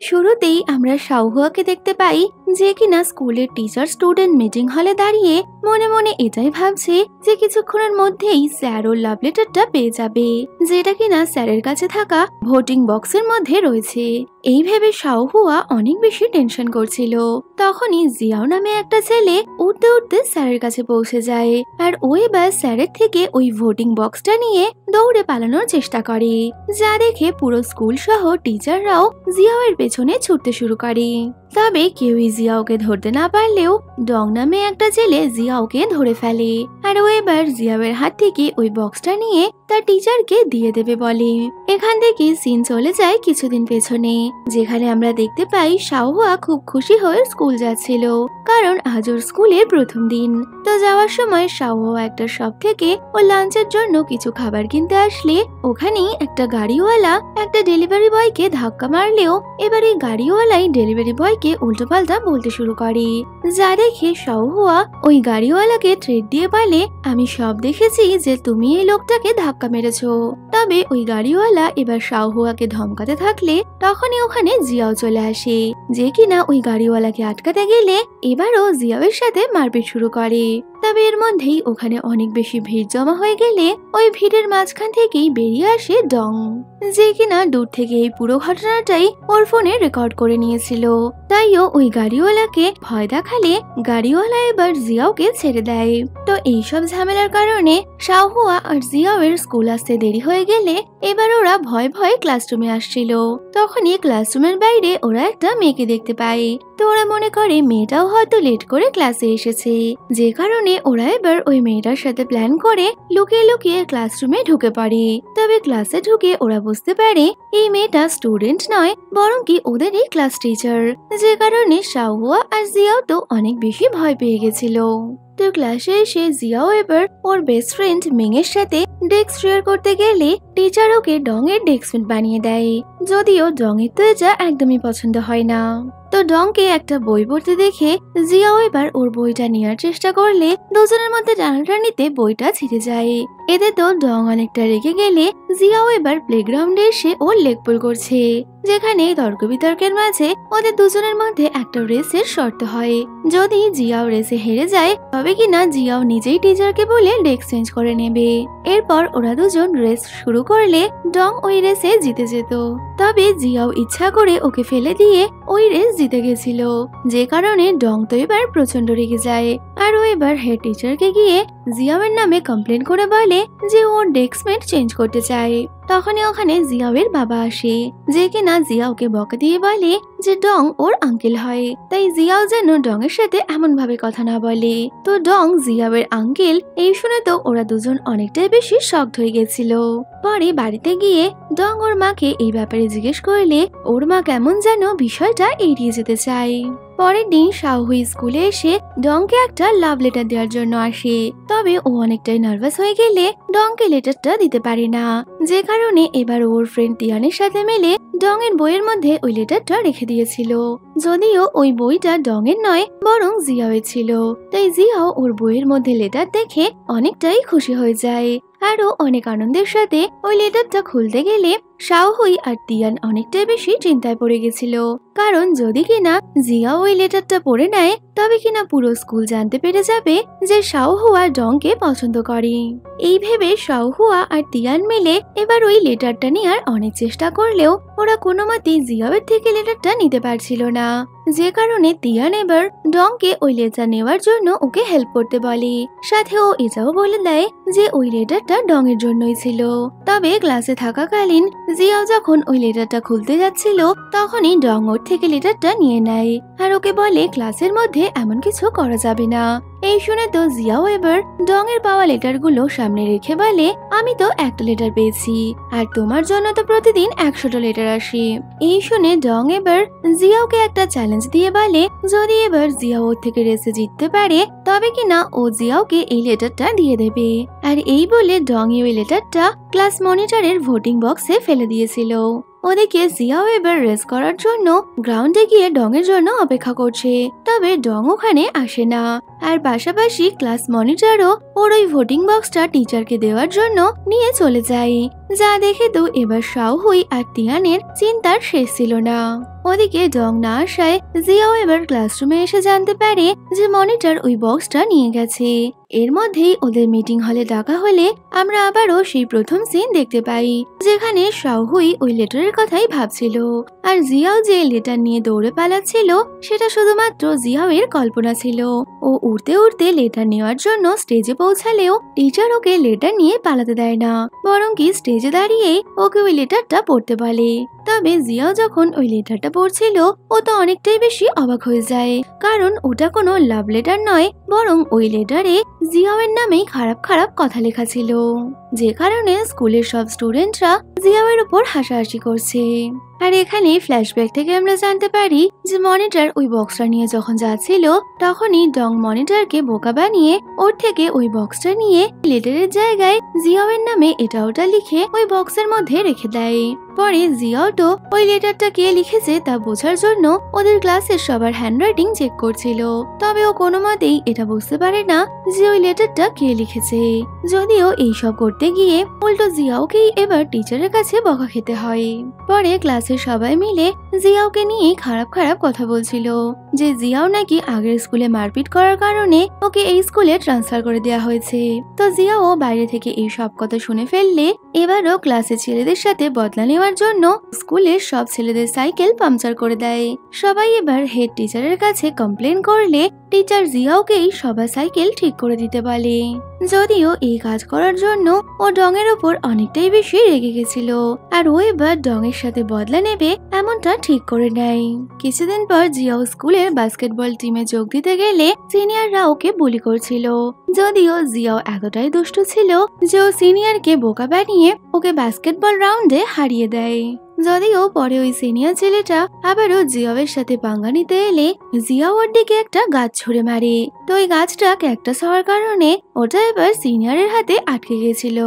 শুরুতেই আমরা শাওহুয়াকে দেখতে পাই, যে কিনা স্কুলের টিচার স্টুডেন্ট মিটিং হলে দাঁড়িয়ে মনে মনে এটাই ভাবছে যে কিছুক্ষণের মধ্যেই স্যার ওর লাভ লেটারটা পেয়ে যাবে, যেটা কিনা স্যারের কাছে থাকা ভোটিং বক্সের মধ্যে রয়েছে। এই ভেবে শাওহুয়া অনেক বেশি টেনশন করছিল। তখনই জিয়াও নামে একটা ছেলে উঠতে উঠতে স্যারের কাছে পৌঁছে যায়, আর ও এবার স্যারের থেকে ওই ভোটিং বক্সটা নিয়ে দৌড়ে পালানোর চেষ্টা করে, যা দেখে পুরো স্কুল সহ টিচাররাও জিয়াওয়ের পেছনে ছুটতে শুরু করে। তবে কেউই জিয়াওকে ধরতে না পারলেও ডং নামে একটা ছেলে জিয়াওকে ধরে ফেলে, আর ও এবার জিয়াওয়ের হাত থেকে ওই বক্সটা নিয়ে তার টিচারকে দিয়ে দেবে বলে। এখান থেকে সিন চলে যায় কিছুদিন পেছনে, যেখানে আমরা দেখতে পাই শাওহুয়া খুব খুশি হয়ে স্কুল যাচ্ছিল, কারণ আজ ওর স্কুলের প্রথম দিন। তো যাওয়ার সময় শাওহুয়া একটা শপ থেকে ও লাঞ্চের জন্য কিছু খাবার কিনতে আসলে ওখানেই একটা গাড়িওয়ালা একটা ডেলিভারি বয়কে ধাক্কা মারলেও এবার এই গাড়িওয়ালাই ডেলিভারি বয়কে উল্টোপাল্টা বলতে শুরু করে, যা দেখে শাওহুয়া ওই গাড়িওয়ালাকে থ্রেট দিয়ে বলে, আমি সব দেখেছি যে তুমি এই লোকটাকে ধাক্কা মেরেছো। তবে ওই গাড়িওয়ালা এবার শাওহুয়াকে ধমকাতে থাকলে তখনই ওখানে জিয়াও চলে আসে, যে কিনা ওই গাড়িওয়ালাকে আটকাতে গেলে এবারও জিয়াওয়ের সাথে মারপিট শুরু করে। তবে এর মধ্যেই ওখানে অনেক বেশি ভিড় জমা হয়ে গেলে ওই ভিড়ের মাঝখান থেকেই বেরিয়ে আসে ডং, যে কিনা দূর থেকে এই পুরো ঘটনাটাই ওর ফোনে রেকর্ড করে নিয়েছিল। তাইও ওই গাড়িওয়ালাকে ভয় দেখালে গাড়িওয়ালা এবার জিয়াওকে ছেড়ে দেয়। তো এইসব ঝামেলার কারণে শাওহুয়া আর জিয়াওয়ের স্কুল আসতে দেরি হয়ে গেলে এবার ওরা ভয় ভয়ে ক্লাসরুমে আসছিল। তখনই ক্লাসরুমের বাইরে ওরা একটা মেয়েকে দেখতে পায়। তো ওরা মনে করে মেয়েটাও হয়তো লেট করে ক্লাসে এসেছে, যে কারণে ওরা এবার ওই মেয়েটার সাথে প্ল্যান করে লুকিয়ে লুকিয়ে ক্লাসরুমে ঢুকে পড়ে। তবে ক্লাসে ঢুকে ওরা বুঝতে পারে এই মেয়েটা স্টুডেন্ট নয়, বরং কি ওদেরই ক্লাস টিচার, যে কারণে শাওহুয়া আর জিয়াও তো অনেক বেশি ভয় পেয়ে গেছিল। তো ক্লাসে এসে জিয়াও এবার ওর বেস্ট ফ্রেন্ড মিংয়ের সাথে ডেস্ক শেয়ার করতে গেলে টিচার ওকে ডং এর ডেস্কমেট বানিয়ে দেয়, যদিও ডং এর তো এটা একদমই পছন্দ হয় না। তো ডংকে একটা বই পড়তে দেখে জিয়াও এবার ওর বইটা নেওয়ার চেষ্টা করলে দুজনের মধ্যে টানাটানিতে বইটা ছিঁড়ে যায়। এতে তো ডং অনেকটা রেগে গেলে জিয়াও এবার প্লেগ্রাউন্ডে এসে ওর লেগ পুল করছে, যেখানে তর্ক বিতর্কের মাঝে ওদের দুজনের মধ্যে একটা রেসের শর্ত হয়। যদি জিয়াও রেসে হেরে যায় তবে কিনা জিয়াও নিজেই টিচারকে বলে ডেস্ক চেঞ্জ করে নেবে। এরপর ওরা দুজন রেস শুরু করলে ডং ওই রেসে জিতে যেত, তবে জিয়াও ইচ্ছা করে ওকে ফেলে দিয়ে ওই রেস জিতে গেছিল, যে কারণে ডং তো এবার প্রচন্ড রেগে যায়, আর ও এবার হেড টিচারকে গিয়ে জিয়াওয়ের নামে কমপ্লেন করে বলে যে ওর ডেস্কমেট চেঞ্জ করতে চায়। তখনই ওখানে জিয়াওয়ের বাবা আসে, যে কিনা জিয়াওকে বকা দিয়ে বলে যে ডং ওর আঙ্কেল হয়, তাই জিয়াও যেন ডং এর সাথে এমন ভাবে কথা না বলে। তো ডং জিয়াওয়ের আঙ্কেল, এই শুনে তো ওরা দুজন অনেকটাই বেশি শকড হয়ে গেছিল। পরে বাড়িতে গিয়ে ডং ওর মাকে এই ব্যাপারে জিজ্ঞেস করলে ওর মা কেমন যেন বিষয়টা এড়িয়ে যেতে চায়। পরের দিন শাওহুই স্কুলে এসে ডংকে একটা লাভ লেটার দেওয়ার জন্য আসে, তবে ও অনেকটাই নার্ভাস হয়ে গেলে ডংকে লেটারটা দিতে পারে না, যে কারণে এবার ওর ফ্রেন্ড তিয়ানের সাথে মিলে ডং এর বইয়ের মধ্যে ওই লেটারটা রেখে দিয়েছিল, যদিও ওই বইটা ডং এর নয় বরং জিয়াওয়ের ছিল। তাই জিয়াও ওর বইয়ের মধ্যে লেটার দেখে অনেকটাই খুশি হয়ে যায়, আরো অনেক আনন্দের সাথে ওই লেটারটা খুলতে গেলে শাওহুই আর তিয়ান অনেকটাই বেশি চিন্তায় পড়ে গেছিল, কারণ যদি কিনা জিয়াও ওই লেটারটা পড়ে নেয় তবে কিনা পুরো স্কুল জানতে পেরে যাবে যে শাওহুয়া ডংকে পছন্দ করে। এই ভেবে শাওহুয়া আর তিয়ান মিলে এবার ওই লেটারটা নেওয়ার অনেক চেষ্টা করলেও ওরা কোনো মতেই জিয়াওয়ের থেকে লেটারটা নিতে পারছিল না, যে কারণে তিয়ান এবার ডংকে ওই লেটার নেওয়ার জন্য ওকে হেল্প করতে বলে, সাথে ও এটাও বলে দেয় যে ওই লেটারটা ডং এর জন্যই ছিল। তবে ক্লাসে থাকাকালীন জিয়াও যখন ওই লেটারটা খুলতে যাচ্ছিল তখনই ডং ওর থেকে লেটারটা নিয়ে নেয়, আর ওকে বলে ক্লাসের মধ্যে এমন কিছু করা যাবে না। এই শুনে তো জিয়াও এবার ডং এর পাওয়া লেটার গুলো সামনে রেখে বলে, আমি তো একটা লেটার পেয়েছি আর তোমার জন্য তো প্রতিদিন 100টা লেটার আসে। এই শুনে ডং এবার জিয়াওকে একটা চ্যালেঞ্জ দিয়ে বলে যদি এবার জিয়াও ওর থেকে রেসে জিততে পারে তবে কিনা ও জিয়াওকে এই লেটারটা দিয়ে দেবে। আর এই বলে ডং ওই লেটারটা ক্লাস মনিটরের ভোটিং বক্সে ফেলে দিয়েছিল। ওদিকে জিয়াও এবার রেস করার জন্য গ্রাউন্ডে গিয়ে ডং এর জন্য অপেক্ষা করছে, তবে ডং ওখানে আসে না। আর পাশাপাশি ক্লাস মনিটরও ওর ওই ভোটিং বক্সটা টিচারকে দেওয়ার জন্য নিয়ে চলে যায়। যা দেখে তো এবার শাওহুই আর তিয়ানের চিন্তার শেষ ছিল না। ওদিকে ডং না আসায় জিয়াও এবার ক্লাসরুমে এসে জানতে পারে যে মনিটর ওই বক্সটা নিয়ে গেছে। এর মধ্যেই ওদের মিটিং হলে ডাকা হলে আমরা আবারও সেই প্রথম সিন দেখতে পাই, যেখানে শাওহুই ওই লেটারের কথাই ভাবছিল, আর জিয়াও যে লেটার নিয়ে দৌড়ে পালাচ্ছিল সেটা শুধুমাত্র জিয়াও এর কল্পনা ছিল। ও উড়তে উড়তে লেটার নেওয়ার জন্য স্টেজে পৌঁছালেও টিচার ওকে লেটার নিয়ে পালাতে দেয় না, বরং কি স্টেজে দাঁড়িয়ে ওকে ওই লেটারটা পড়তে বলে। তবে জিয়াও যখন ওই লেটারটা পড়ছিল ও তো অনেকটাই বেশি অবাক হয়ে যায়, কারণ ওটা কোনো লাভ লেটার নয়, বরং ওই লেটারে জিয়াওয়ের নামেই খারাপ খারাপ কথা লেখা ছিল, যে কারণে স্কুলের সব স্টুডেন্টরা জিয়াওয়ের উপর হাসাহাসি করছে। আর এখানে ফ্ল্যাশব্যাক থেকে আমরা জানতে পারি যে মনিটর ওই বক্সটা নিয়ে যখন যাচ্ছিল তখনই ডং মনিটরকে বোকা বানিয়ে ওর থেকে ওই বক্সটা নিয়ে লেটারের জায়গায় জিয়াওয়ের নামে এটা ওটা লিখে ওই বক্সের মধ্যে রেখে দেয়। পরে জিয়াও তো ওই লেটারটা কে লিখেছে তা বোঝার জন্য ওদের ক্লাসের সবার হ্যান্ডরাইটিং চেক করছিল, তবে ও কোনো মতেই এটা বুঝতে পারে না যে ওই লেটারটা কে লিখেছে। যদিও এইসব করতে গিয়ে উল্টো জিয়াওকেই এবার টিচারের কাছে বকা খেতে হয়। পরে ক্লাসের সবাই মিলে জিয়াওকে নিয়ে খারাপ খারাপ কথা বলছিল, যে জিয়াও নাকি আগের স্কুলে মারপিট করার কারণে ওকে এই স্কুলে ট্রান্সফার করে দেওয়া হয়েছে। তো জিয়াও বাইরে থেকে এই সব কথা শুনে ফেললে এবারও ক্লাসে ছেলেদের সাথে বদলা নেওয়ার জন্য স্কুলের সব ছেলেদের সাইকেল পাংচার করে দেয়। সবাই এবার হেড টিচারের কাছে কমপ্লেন করলে টিচার জিয়াওকেই সবার সাইকেল ঠিক করে দিতে বলে। যদিও এই কাজ করার জন্য ও ডং এর ওপর অনেকটাই বেশি রেগে গেছিল, আর ও এবার ডং এর সাথে বদলা নেবে এমনটা ঠিক করে নেয়। কিছুদিন পর জিয়াও স্কুলের বাস্কেটবল টিমে যোগ দিতে গেলে সিনিয়ররা ওকে বুলি করছিল, যদিও জিয়াও এতটাই দুষ্ট ছিল যে ও সিনিয়রকে বোকা বানিয়ে ওকে বাস্কেটবল রাউন্ডে হারিয়ে দেয়। যদিও পরে ওই সিনিয়র ছেলেটা আবারও জিয়াওয়ের সাথে পাঙ্গা নিতে এলে জিয়াও ওর দিকে একটা গাছ ছুঁড়ে মারে। তো ওই গাছটা ক্যাকটাস হওয়ার কারণে ওটা এবার সিনিয়রের হাতে আটকে গেছিল।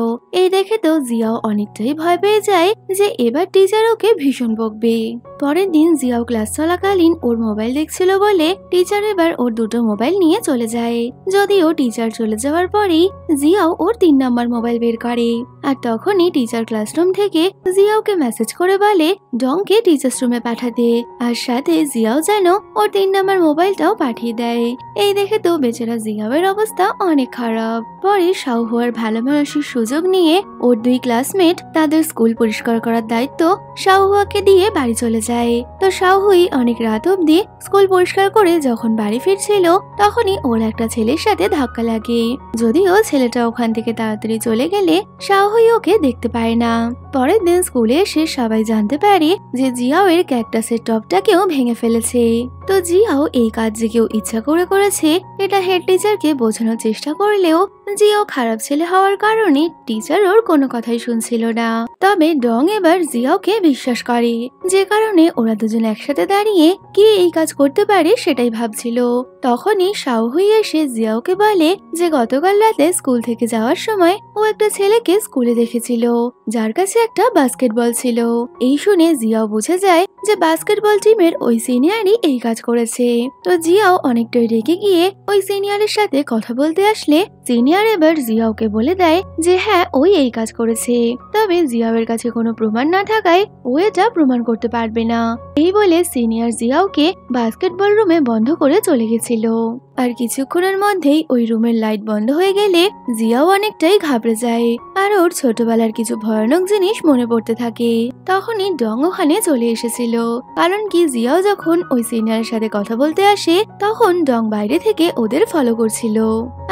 এই দেখে তো জিয়াও অনেকটাই ভয় পেয়ে যায় যে এবার টিচার ওকে ভীষণ বকবে। পরের দিন জিয়াও ক্লাস চলাকালীন ওর মোবাইল দেখছিল বলে টিচার এবার ওর দুটো মোবাইল নিয়ে চলে যায়। যদিও টিচার চলে যাওয়ার পরেই জিয়াও ওর 3 নম্বর মোবাইল বের করে, আর তখনই টিচার ক্লাসরুম থেকে জিয়াওকে মেসেজ করে বলে ডংকে টিচার্স রুমে পাঠাতে, আর সাথে জিয়াও যেন ওর 3 নম্বর মোবাইলটাও পাঠিয়ে দেয়। এই দেখে তো বেচারা জিয়াওয়ের অবস্থা অনেক খারাপ। পরে শাওহুয়ার ভালো মানুষের সুযোগ নিয়ে ওর 2 ক্লাসমেট তাদের স্কুল পরিষ্কার করার দায়িত্ব শাওহুয়াকে দিয়ে বাড়ি চলে যায়। তো শাওহুই অনেক রাত অব্দি স্কুল পরিষ্কার করে যখন বাড়ি ফিরছিল তখনই ওর একটা ছেলের সাথে ধাক্কা লাগে। যদিও ছেলেটা ওখান থেকে তাড়াতাড়ি চলে গেলে শাওহুই ওকে দেখতে পায় না। পরের দিন স্কুলে এসে সবাই জানতে পারে যে জিয়াও এর ক্যাকটাসের টপটাকেও ভেঙে ফেলেছে। তো জিয়াও এই কাজ যে কেউ ইচ্ছা করে করেছে এটা হেড টিচারকে বোঝানোর চেষ্টা করলেও জিয়াও খারাপ ছেলে হওয়ার কারণে টিচার ওর কোনো কথাই শুনছিল না। তবে ডং এবার জিয়াওকে বিশ্বাস করে, যে কারণে ওরা দুজন একসাথে দাঁড়িয়ে কি এই কাজ করতে পারে সেটাই ভাবছিল। তখনই শাওহুই এসে জিয়াওকে বলে যে গতকাল রাতে স্কুল থেকে যাওয়ার সময় ও একটা ছেলেকে স্কুলে দেখেছিল যার কাছে একটা বাস্কেটবল ছিল। এই শুনে জিয়াও বুঝে যায় যে বাস্কেটবল টিমের ওই সিনিয়রই এই কাজ করেছে। তো জিয়াও অনেকটাই রেগে গিয়ে ওই সিনিয়রের সাথে কথা বলতে আসলে সিনিয়র এবার জিয়াওকে বলে দেয় যে হ্যাঁ ওই এই কাজ করেছে, তবে জিয়াওয়ের কাছে কোনো প্রমাণ না থাকায় ও এটা প্রমাণ করতে পারবে না। এই বলে সিনিয়র জিয়াওকে বাস্কেটবল রুমে বন্ধ করে চলে গেছিল। আর কিছুক্ষণের মধ্যেই ওই রুমের লাইট বন্ধ হয়ে গেলে জিয়াও অনেকটাই ঘাবড়ে যায়, আর ওর ছোটবেলার কিছু ভয়ানক জিনিস মনে পড়তে থাকে। তখনই ডং ওখানে চলে এসেছিল, কারণ কি জিয়াও যখন ওই সিনিয়রের সাথে কথা বলতে আসে তখন ডং বাইরে থেকে ওদের ফলো করছিল।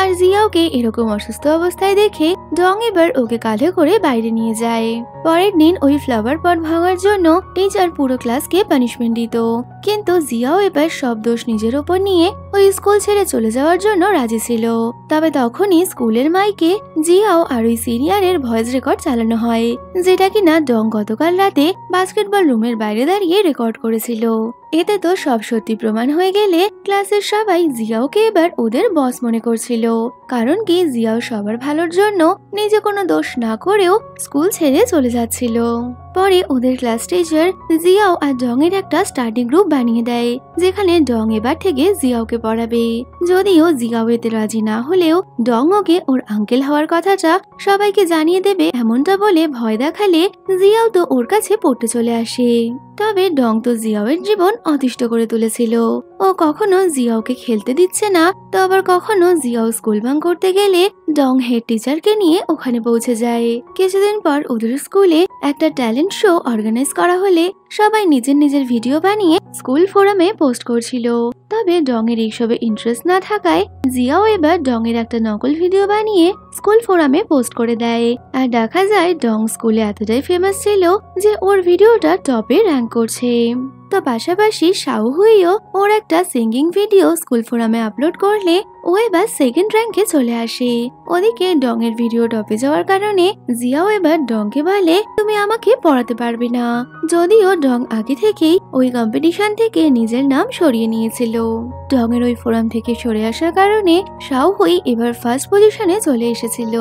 আর জিয়াওকে এরকম অসুস্থ অবস্থায় দেখে ডং এবার ওকে কাঁধে করে বাইরে নিয়ে যায়। পরের দিন ওই ফ্লাওয়ার পট ভাঙার জন্য টিচার পুরো ক্লাসকে পানিশমেন্ট দিত, কিন্তু জিয়াও এবার সব দোষ নিজের ওপর নিয়ে ওই স্কুল ছেড়ে চলে যাওয়ার জন্য রাজি ছিল। তবে তখনই স্কুলের মাইকে জিয়াও আর ওই সিনিয়রের ভয়েস রেকর্ড চালানো হয়, যেটা কিনা ডং গতকাল রাতে বাস্কেটবল রুমের বাইরে দাঁড়িয়ে রেকর্ড করেছিল। এতে তো সব সত্যি প্রমাণ হয়ে গেলে ক্লাসের সবাই জিয়াওকে এবার ওদের বস মনে করছিল, কারণ কি জিয়াও সবার ভালোর জন্য নিজে কোনো দোষ না করেও স্কুল ছেড়ে চলে যাচ্ছিল। পরে ওদের ক্লাস টিচার জিয়াও আর ডং এর একটা স্টাডি গ্রুপ বানিয়ে দেয়, যেখানে ডং এবার থেকে জিয়াওকে পড়াবে। যদিও জিয়াও এতে রাজি না হলেও ডং ওকে ওর আঙ্কেল হওয়ার কথাটা সবাইকে জানিয়ে দেবে এমনটা বলে ভয় দেখালে জিয়াও তো ওর কাছে পড়তে চলে আসে। তবে ডং তো জিয়াওয়ের জীবন অতিষ্ঠ করে তুলেছিল। ও কখনো জিয়াওকে খেলতে দিচ্ছে না, তো আবার কখনো জিয়াও স্কুল বাঙ্ক করতে গেলে ডং হেড টিচারকে নিয়ে ওখানে পৌঁছে যায়। কিছুদিন পর ওদের স্কুলে একটা ট্যালেন্ট শো অর্গানাইজ করা হলে সবাই নিজের নিজের ভিডিও বানিয়ে স্কুল ফোরামে পোস্ট করছিল। তবে ডং এর এইসবে ইন্টারেস্ট না থাকায় জিয়াও এবার ডং এর একটা নকল ভিডিও বানিয়ে স্কুল ফোরামে পোস্ট করে দেয়। আর দেখা যায় ডং স্কুলে এতটাই ফেমাস ছিল যে ওর ভিডিওটা টপে র্যাঙ্ক করছে। তো পাশাপাশি শাওহুইও ওর একটা সিঙ্গিং ভিডিও স্কুল ফোরামে আপলোড করলে ও এবার সেকেন্ড র্যাঙ্কে চলে আসে। ওদিকে ডং এর ভিডিও টপে যাওয়ার কারণে জিয়াও এবার ডংকে বলে তুমি আমাকে পড়াতে পারবে না। যদিও ডং আগে থেকেই ওই কম্পিটিশন থেকে নিজের নাম সরিয়ে নিয়েছিল। ডং এর ওই ফোরাম থেকে সরে আসার কারণে শাওহুই এবার ফার্স্ট পজিশনে চলে এসেছিল।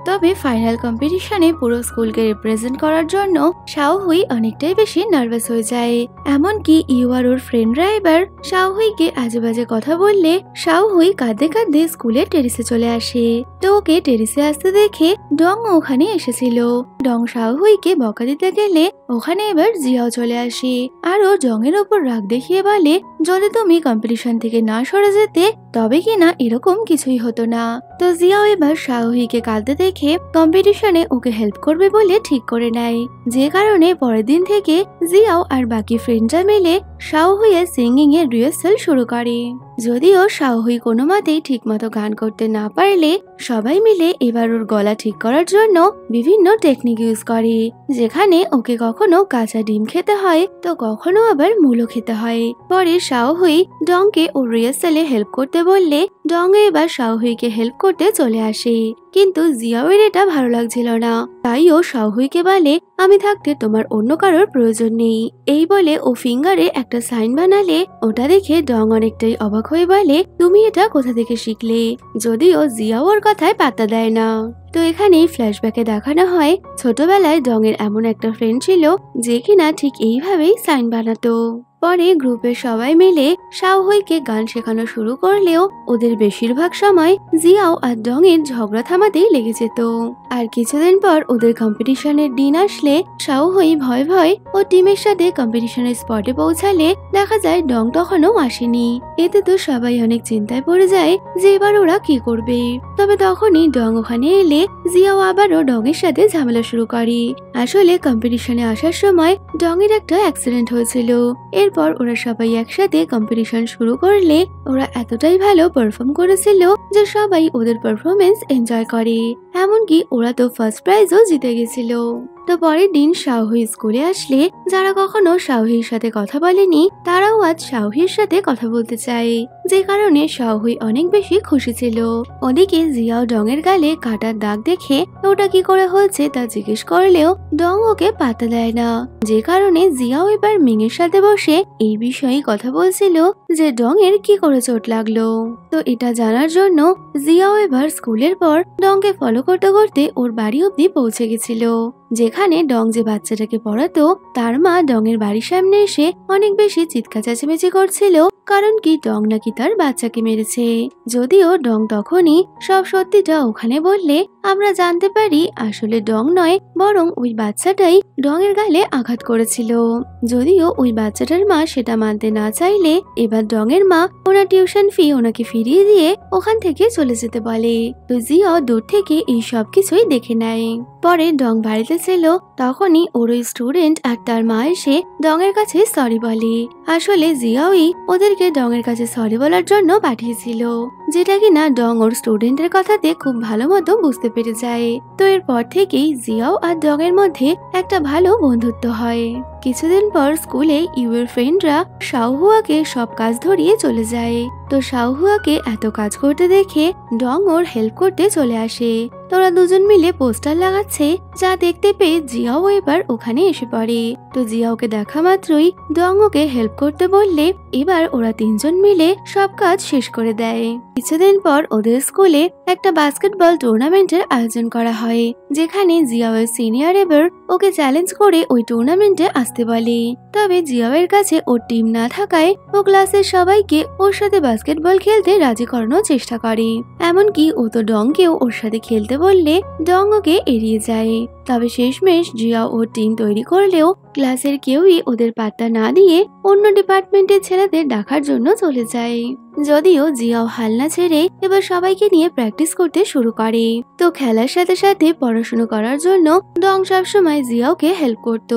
তবে ফাইনাল কম্পিটিশনে পুরো স্কুলকে রিপ্রেজেন্ট করার জন্য শাওহুই অনেকটাই বেশি নার্ভাস হয়ে যায়। এমনকি ইউয়ার ওর ফ্রেন্ডরা এবার শাওহুইকে আজে বাজে কথা বললে শাওহুই কাঁদতে কাঁদতে স্কুলে টেরিসে চলে আসে। তো ওকে টেরিসে আসতে দেখে ডং ওখানে এসেছিল। ডং শাওহুইকে বকা দিতে গেলে ওখানে এবার জিয়াও চলে আসে আর ও ডং এর ওপর রাগ দেখিয়ে বলে যদি তুমি কম্পিটিশন থেকে না সরে যেতে তবে কিনা এরকম কিছুই হতো না। তো জিয়াও এবার শাওহুইকে কাঁদতে দেখে কম্পিটিশনে ওকে হেল্প করবে বলে ঠিক করে নেয়। যে কারণে পরের দিন থেকে জিয়াও আর বাকি ফ্রেন্ডরা মিলে শাওহুইয়ের সিঙ্গিং এর রিহার্সাল শুরু করে। যদিও শাওহুই কোনো মতেই ঠিক মতো গান করতে না পারলে সবাই মিলে এবার ওর গলা ঠিক করার জন্য বিভিন্ন টেকনিক ইউজ করে, যেখানে ওকে কখনো কাঁচা ডিম খেতে হয় তো কখনো আবার মূলো খেতে হয়। পরে শাওহুই ডংকে ওর রিহার্সালে হেল্প করতে বললে ডং এবার শাওহুইকে হেল্প করতে চলে আসে। কিন্তু জিয়াওয়ের এটা ভালো লাগছিল না, তাই ও শাওহুইকে বলে আমি থাকতে তোমার অন্য কারোর প্রয়োজন নেই। এই বলে ও ফিঙ্গারে একটা সাইন বানালে ওটা দেখে ডং অনেকটাই অবাক হয়ে বলে তুমি এটা কোথা থেকে শিখলে। যদিও জিয়াও ওর কথায় পাত্তা দেয় না। তো এখানেই ফ্ল্যাশব্যাকে দেখানো হয় ছোটবেলায় ডং এর এমন একটা ফ্রেন্ড ছিল যে কিনা ঠিক এইভাবেই সাইন বানাতো। পরে গ্রুপের সবাই মিলে শাওহুইকে গান শেখানো শুরু করলেও ওদের বেশিরভাগ সময় জিয়াও আর ডং এর ঝগড়া থামাতেই লেগে যেত। আর কিছুদিন পর ওদের কম্পিটিশনের দিন আসলে শাওহুই ভয় ভয় ও টিমের সাথে কম্পিটিশনের স্পটে পৌঁছালে দেখা যায় ডং তখনও আসেনি। এতে তো সবাই অনেক চিন্তায় পড়ে যায় যে এবার ওরা কি করবে। তবে তখনই ডং ওখানে এলে জিয়াও আবারও ডং এর সাথে ঝামেলা শুরু করে। আসলে কম্পিটিশনে আসার সময় ডং এর একটা অ্যাক্সিডেন্ট হয়েছিল। এরপর ওরা সবাই একসাথে কম্পিটিশন শুরু করলে ওরা এতটাই ভালো পারফর্ম করেছিল যে সবাই ওদের পারফরমেন্স এনজয় করে, এমনকি ওরা তো ফার্স্ট প্রাইজও জিতে গেছিল। তো পরের দিন শাওহুই স্কুলে আসলে যারা কখনো শাওহুইর সাথে কথা বলেনি তারাও আজ শাওহুইর সাথে কথা বলতে চায়, যে কারণে শাওহুই অনেক বেশি খুশি ছিল। ওদিকে জিয়াও ডং এর গালে কাটার দাগ দেখে ওটা কি করে হয়েছে তা জিজ্ঞেস করলেও ডং ওকে পাত্তা দেয় না, যে কারণে জিয়াও এবার মিং এর সাথে বসে এই বিষয়ে কথা বলছিল যে ডং এর কি করে চোট লাগলো। তো এটা জানার জন্য জিয়াও এবার স্কুলের পর ডং কে ফলো করতে করতে ওর বাড়ি অব্দি পৌঁছে গেছিল, যেখানে ডং যে বাচ্চাটাকে পড়াতো তার মা ডং এর বাড়ির সামনে এসে অনেক বেশি চিৎকার চেঁচামেচি করছিল, কারণ কি ডং নাকি তার বাচ্চাকে মেরেছে। যদিও ডং তখনই সব সত্যিটা ওখানে বললে আমরা জানতে পারি আসলে ডং নয় বরং ওই বাচ্চাটাই ডং এর গালে আঘাত করেছিল। যদিও ওই বাচ্চাটার মা সেটা মানতে না চাইলে এবার ডং এর মা ওনার টিউশন ফি ওনাকে ফিরিয়ে দিয়ে ওখান থেকে চলে যেতে বলে। তো জিয়াও দূর থেকে এই সব কিছুই দেখে নেয়। পরে ডং বাড়িতে ছিল তখনই ওর ওই স্টুডেন্ট আর তার মা এসে ডং এর কাছে সরি বলে। আসলে জিয়াওই ওদেরকে ডং এর কাছে সরি বলার জন্য পাঠিয়েছিল, যেটা কিনা ডং ওর স্টুডেন্টের কথাতে খুব ভালো মতো বুঝতে পেরে যায়। তো এরপর থেকেই জিয়াও আর ডং এর মধ্যে একটা ভালো বন্ধুত্ব হয়। কিছুদিন পর স্কুলে ইউর ফ্রেন্ডরা শাওহুয়াকে সব কাজ ধরিয়ে চলে যায়। তো শাওহুয়াকে এত কাজ করতে দেখে ডং ওর হেল্প করতে চলে আসে। তোরা দুজন মিলে পোস্টার লাগাচ্ছে যা দেখতে পেয়ে জিয়াও এবার ওখানে এসে পড়ে। তো জিয়াওকে দেখা মাত্রই ডং ওকে হেল্প করতে বললে এবার ওরা তিনজন মিলে সব কাজ শেষ করে দেয়। কিছুদিন পর ওদের স্কুলে একটা বাস্কেটবল টুর্নামেন্টের আয়োজন করা হয়, যেখানে জিয়াওয়ের সিনিয়র এবার ওকে চ্যালেঞ্জ করে ওই টুর্নামেন্টে আসতে বলে। তবে জিয়াওয়ের কাছে ওর টিম না থাকায় ও ক্লাসের সবাইকে ওর সাথে বাস্কেটবল খেলতে রাজি করানোর চেষ্টা করে। এমনকি ও তো ডংকেও ওর সাথে খেলতে বললে ডং ওকে এড়িয়ে যায়। তবে শেষমেশ জিয়াও ওর টিম তৈরি করলেও ক্লাসের কেউই ওদের পাত্তা না দিয়ে অন্য ডিপার্টমেন্টের ছেলেদের ডাকার জন্য চলে যায়। যদিও জিয়াও হাল না ছেড়ে এবার সবাইকে নিয়ে প্র্যাকটিস করতে শুরু করে। তো খেলার সাথে সাথে পড়াশোনা করার জন্য ডং সবসময় জিয়াওকে হেল্প করত।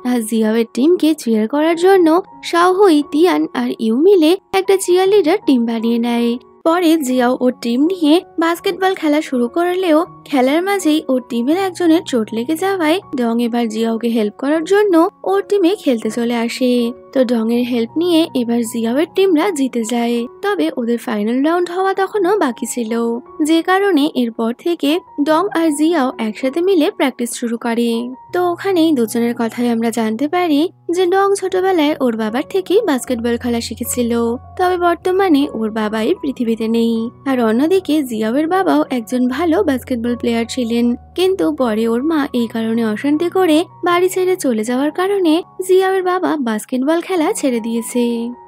আর জিয়াওয়ের টিমকে চিয়ার করার জন্য শাওহুই, তিয়ান আর ইউ মিলে একটা চিয়ার লিডার টিম বানিয়ে নেয়। পরে জিয়াও ওর টিম নিয়ে বাস্কেটবল খেলা শুরু করলেও খেলার মাঝেই ওর টিমের একজনের চোট লেগে যাওয়ায় ডং এবার জিয়াওকে হেল্প করার জন্য ওর টিমে খেলতে চলে আসে। তো ডং এর হেল্প নিয়ে এবার জিয়াওয়ের টিমরা জিতে যায়। তবে ওদের ফাইনাল রাউন্ড হওয়া তখনও বাকি ছিল, যে কারণে এরপর থেকে ডং আর জিয়াও একসাথে মিলে প্র্যাকটিস শুরু করে। তো ওখানেই দুজনের কথাই আমরা জানতে পারি যে ডং ছোটবেলায় ওর বাবার থেকেই বাস্কেটবল খেলা শিখেছিল, তবে বর্তমানে ওর বাবাই পৃথিবীতে নেই। আর অন্যদিকে জিয়াওয়ের বাবাও একজন ভালো বাস্কেটবল প্লেয়ার ছিলেন, কিন্তু পরে ওর মা এই কারণে অশান্তি করে বাড়ি ছেড়ে চলে যাওয়ার কারণে জিয়াওয়ের বাবা বাস্কেটবল খেলা ছেড়ে দিয়েছে।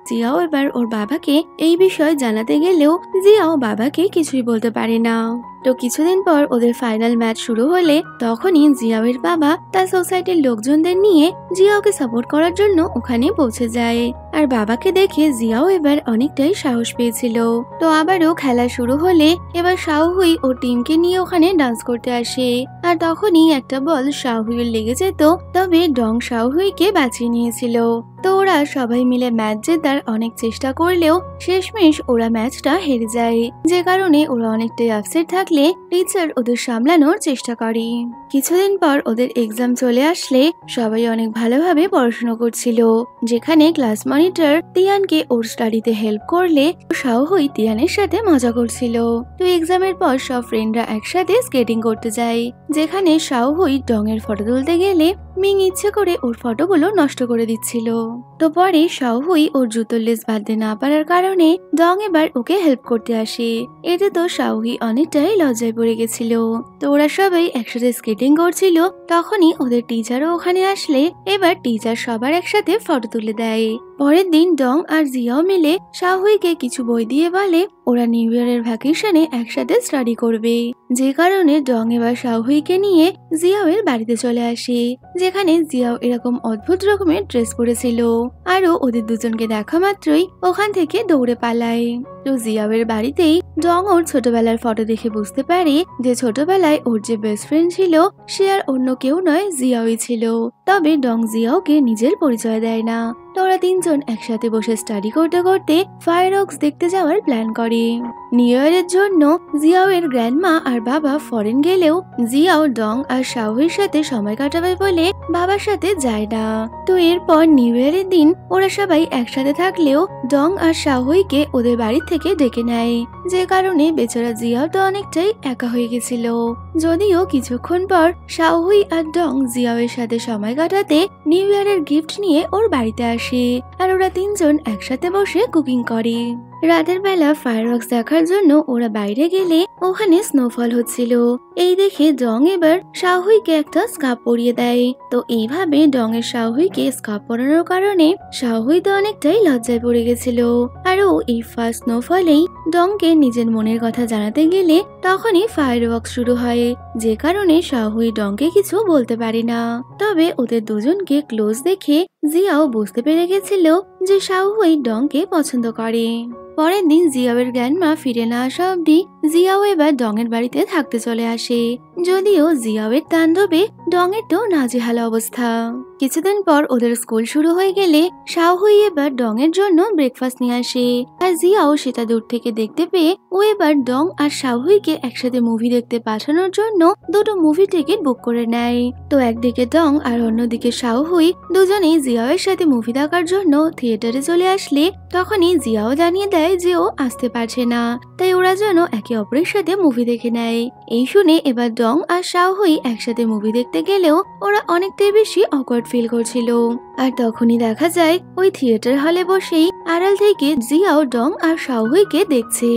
জিয়াও এবার ওর বাবাকে এই বিষয় জানাতে গেলেও জিয়াও বাবাকে কিছুই বলতে পারে না। তো কিছুদিন পর ওদের ফাইনাল ম্যাচ শুরু হলে তখনই জিয়াওয়ের বাবা তার সোসাইটির লোকজনদের নিয়ে জিয়াওকে সাপোর্ট করার জন্য ওখানে পৌঁছে যায়। আর বাবাকে দেখে জিয়াও এবার অনেকটাই সাহস পেয়েছিল। তো আবারও খেলা শুরু হলে এবার শাওহুই ও টিমকে নিয়ে ওখানে ডান্স করতে আসে। আর তখনই একটা বল শাওহুইয়ের লেগে যেত, তবে ডং শাওহুইকে বাঁচিয়ে নিয়েছিল। তো ওরা সবাই মিলে ম্যাচ জেতার অনেক চেষ্টা করলেও শেষমেশ ওরা ম্যাচটা হেরে যায়, যে কারণে ওরা অনেকটাই আপসেট থাকলে টিচার ওদের সামলানোর চেষ্টা করে। কিছুদিন পর ওদের এক্সাম চলে আসলে সবাই অনেক ভালোভাবে পড়াশোনা করছিল, যেখানে ক্লাস মনিটর তিয়ানকে ওর স্টাডিতে হেল্প করলে শাওহুই তিয়ানের সাথে মজা করছিল। তো এক্সামের পর সব ফ্রেন্ডরা একসাথে স্কেটিং করতে যায়, যেখানে শাওহুই ডং এর ফটো তুলতে গেলে মিং ইচ্ছে করে ওর ফটোগুলো নষ্ট করে দিচ্ছিল। তো পরে শাওহুই ওর জুতোর লেস বাঁধতে না পারার কারণে ডং এবার ওকে হেল্প করতে আসে। এতে তো শাওহুই অনেকটাই লজ্জায় পড়ে গেছিল। তো ওরা সবাই একসাথে স্কেটিং করছিল, তখনই ওদের টিচারও ওখানে আসলে এবার টিচার সবার একসাথে ফটো তুলে দেয়। পরের দিন ডং আর জিয়াও মিলে শাওহুইকে কিছু বই দিয়ে বলে ওরা নিউ ইয়ারের ভ্যাকেশনে একসাথে স্টাডি করবে, যে কারণে ডং এবার শাওহুইকে নিয়ে জিয়াওয়ের বাড়িতে চলে আসে, যেখানে জিয়াও এরকম অদ্ভুত রকমের ড্রেস পরেছিল। আরো ওদের দুজনকে দেখা মাত্রই ওখান থেকে দৌড়ে পালায়। তো জিয়াওয়ের বাড়িতেই ডং ওর ছোটবেলার ফটো দেখে বুঝতে পারে যে ছোটবেলায় ওর যে বেস্ট ফ্রেন্ড ছিল সে আর অন্য কেউ নয়, জিয়াওই ছিল। তবে ডং জিয়াওকে নিজের পরিচয় দেয় না। তো ওরা তিনজন একসাথে বসে স্টাডি করতে করতে ফায়ারওয়ার্কস দেখতে যাওয়ার প্ল্যান করে। নিউ ইয়ারের জন্য জিয়াওয়ের গ্র্যান্ডমা আর বাবা ফরেন গেলেও জিয়াও ডং আর শাওহুইর সাথে সময় কাটাবে বলে বাবার সাথে যায় না। তো এরপর নিউ ইয়ারের দিন ওরা সবাই একসাথে থাকলেও ডং আর শাওহুইকে ওদের বাড়ি থেকে ডেকে নেয়, যে কারণে বেচারা জিয়াও তো অনেকটাই একা হয়ে গেছিল। যদিও কিছুক্ষণ পর শাওহুই আর ডং জিয়াওয়ের সাথে সময় কাটাতে নিউ ইয়ারের গিফট নিয়ে ওর বাড়িতে আসে, আর ওরা তিনজন একসাথে বসে কুকিং করে। রাতের বেলা ফায়ারওয়ার্কস দেখার জন্য ওরা বাইরে গেলে ওখানে স্নোফল হচ্ছিল। এই দেখে ডং এবার শাওহুইকে একটা স্কার্ফ পরিয়ে দেয়। তো এইভাবে ডং এর শাওহুইকে স্কার্ফ পরানোর কারণে শাওহুই তো অনেকটাই লজ্জায় পড়ে গেছিল। আরও এই ফার্স্ট স্নোফলেই ডংকে নিজের মনের কথা জানাতে গেলে তখনই ফায়ারওয়ার্কস শুরু হয়, যে কারণে শাওহুই ডংকে কিছু বলতে পারে না। তবে ওদের দুজনকে ক্লোজ দেখে জিয়াও বুঝতে পেরে গেছিল যে শাওহুই ডংকে পছন্দ করে। পরের দিন জিয়াওয়ের গ্র্যান্ডমা ফিরে না আসা অব্দি জিয়াও এবার ডং এর বাড়িতে থাকতে চলে আসে। যদিও জিয়াওয়ের তাণ্ডবে ডং এর তো নাজেহাল অবস্থা। কিছুদিন পর ওদের স্কুল শুরু হয়ে গেলে শাওহুই এবার ডং এর জন্য ব্রেকফাস্ট নিয়ে আসে, আর জিয়াও সেটা দূর থেকে দেখতে পেয়ে ও এবার ডং আর শাওহুইকে একসাথে মুভি দেখতে পাঠানোর জন্য দুটো মুভি টিকিট বুক করে নেয়। তো একদিকে ডং আর অন্যদিকে শাওহুই দুজনেই জিয়াওয়ের সাথে মুভি দেখার জন্য থিয়েটারে চলে আসলে তখনই জিয়াও জানিয়ে দেয় যে ও আসতে পারছে না, তাই ওরা যেন একে অপরের সাথে মুভি দেখে নেয়। এই শুনে এবার ডং আর শাওহুই একসাথে মুভি দেখতে গেলেও ওরা অনেকটাই বেশি অকওয়ার্ড ফিল করছিল। আর তখনই দেখা যায় ওই থিয়েটার হলে বসেই আড়াল থেকে জিয়াও ডং আর শাওহুইকে দেখছে।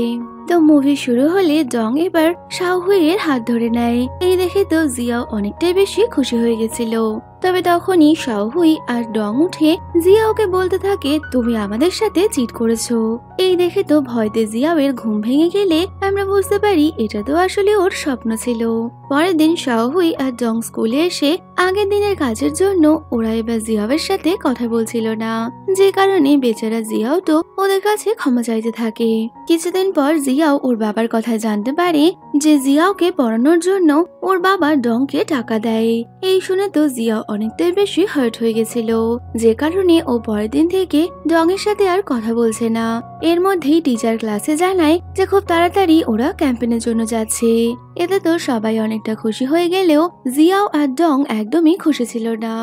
তো মুভি শুরু হলে ডং এবার শাওহুইয়ের হাত ধরে নেয়। এই দেখে তো জিয়াও অনেকটাই বেশি খুশি হয়ে গেছিল। তবে তখনই শাওহুই আর ডং উঠে জিয়াওকে বলতে থাকে, তুমি আমাদের সাথে চিট করেছো। এই দেখে তো ভয়তে জিয়াওয়ের ঘুম ভেঙে গেলে আমরা বুঝতে পারি এটা তো আসলে ওর স্বপ্ন ছিল। পরের দিন শাওহুই আর ডং স্কুলে এসে আগের দিনের কাজের জন্য ওরা এবার জিয়াওয়ের সাথে কথা বলছিল না, যে কারণে বেচারা জিয়াও তো ওদের কাছে ক্ষমা চাইতে থাকে। কিছুদিন পর জিয়াও ওর বাবার কথা জানতে পারে যে জিয়াওকে পড়ানোর জন্য ওর বাবা ডংকে টাকা দেয়। এই শুনে তো জিয়াও অনেকটাই বেশি হার্ট হয়ে গেছিল, যে কারণে ও পরের দিন থেকে ডং এর সাথে আর কথা বলছে না। এর মধ্যেই টিচার ক্লাসে জানায় যে খুব তাড়াতাড়ি ওরা ক্যাম্পেনের জন্য যাচ্ছে। এতে তো সবাই অনেকটা খুশি হয়ে গেলেও জিয়াও আর ডং একদমই খুশি ছিল না।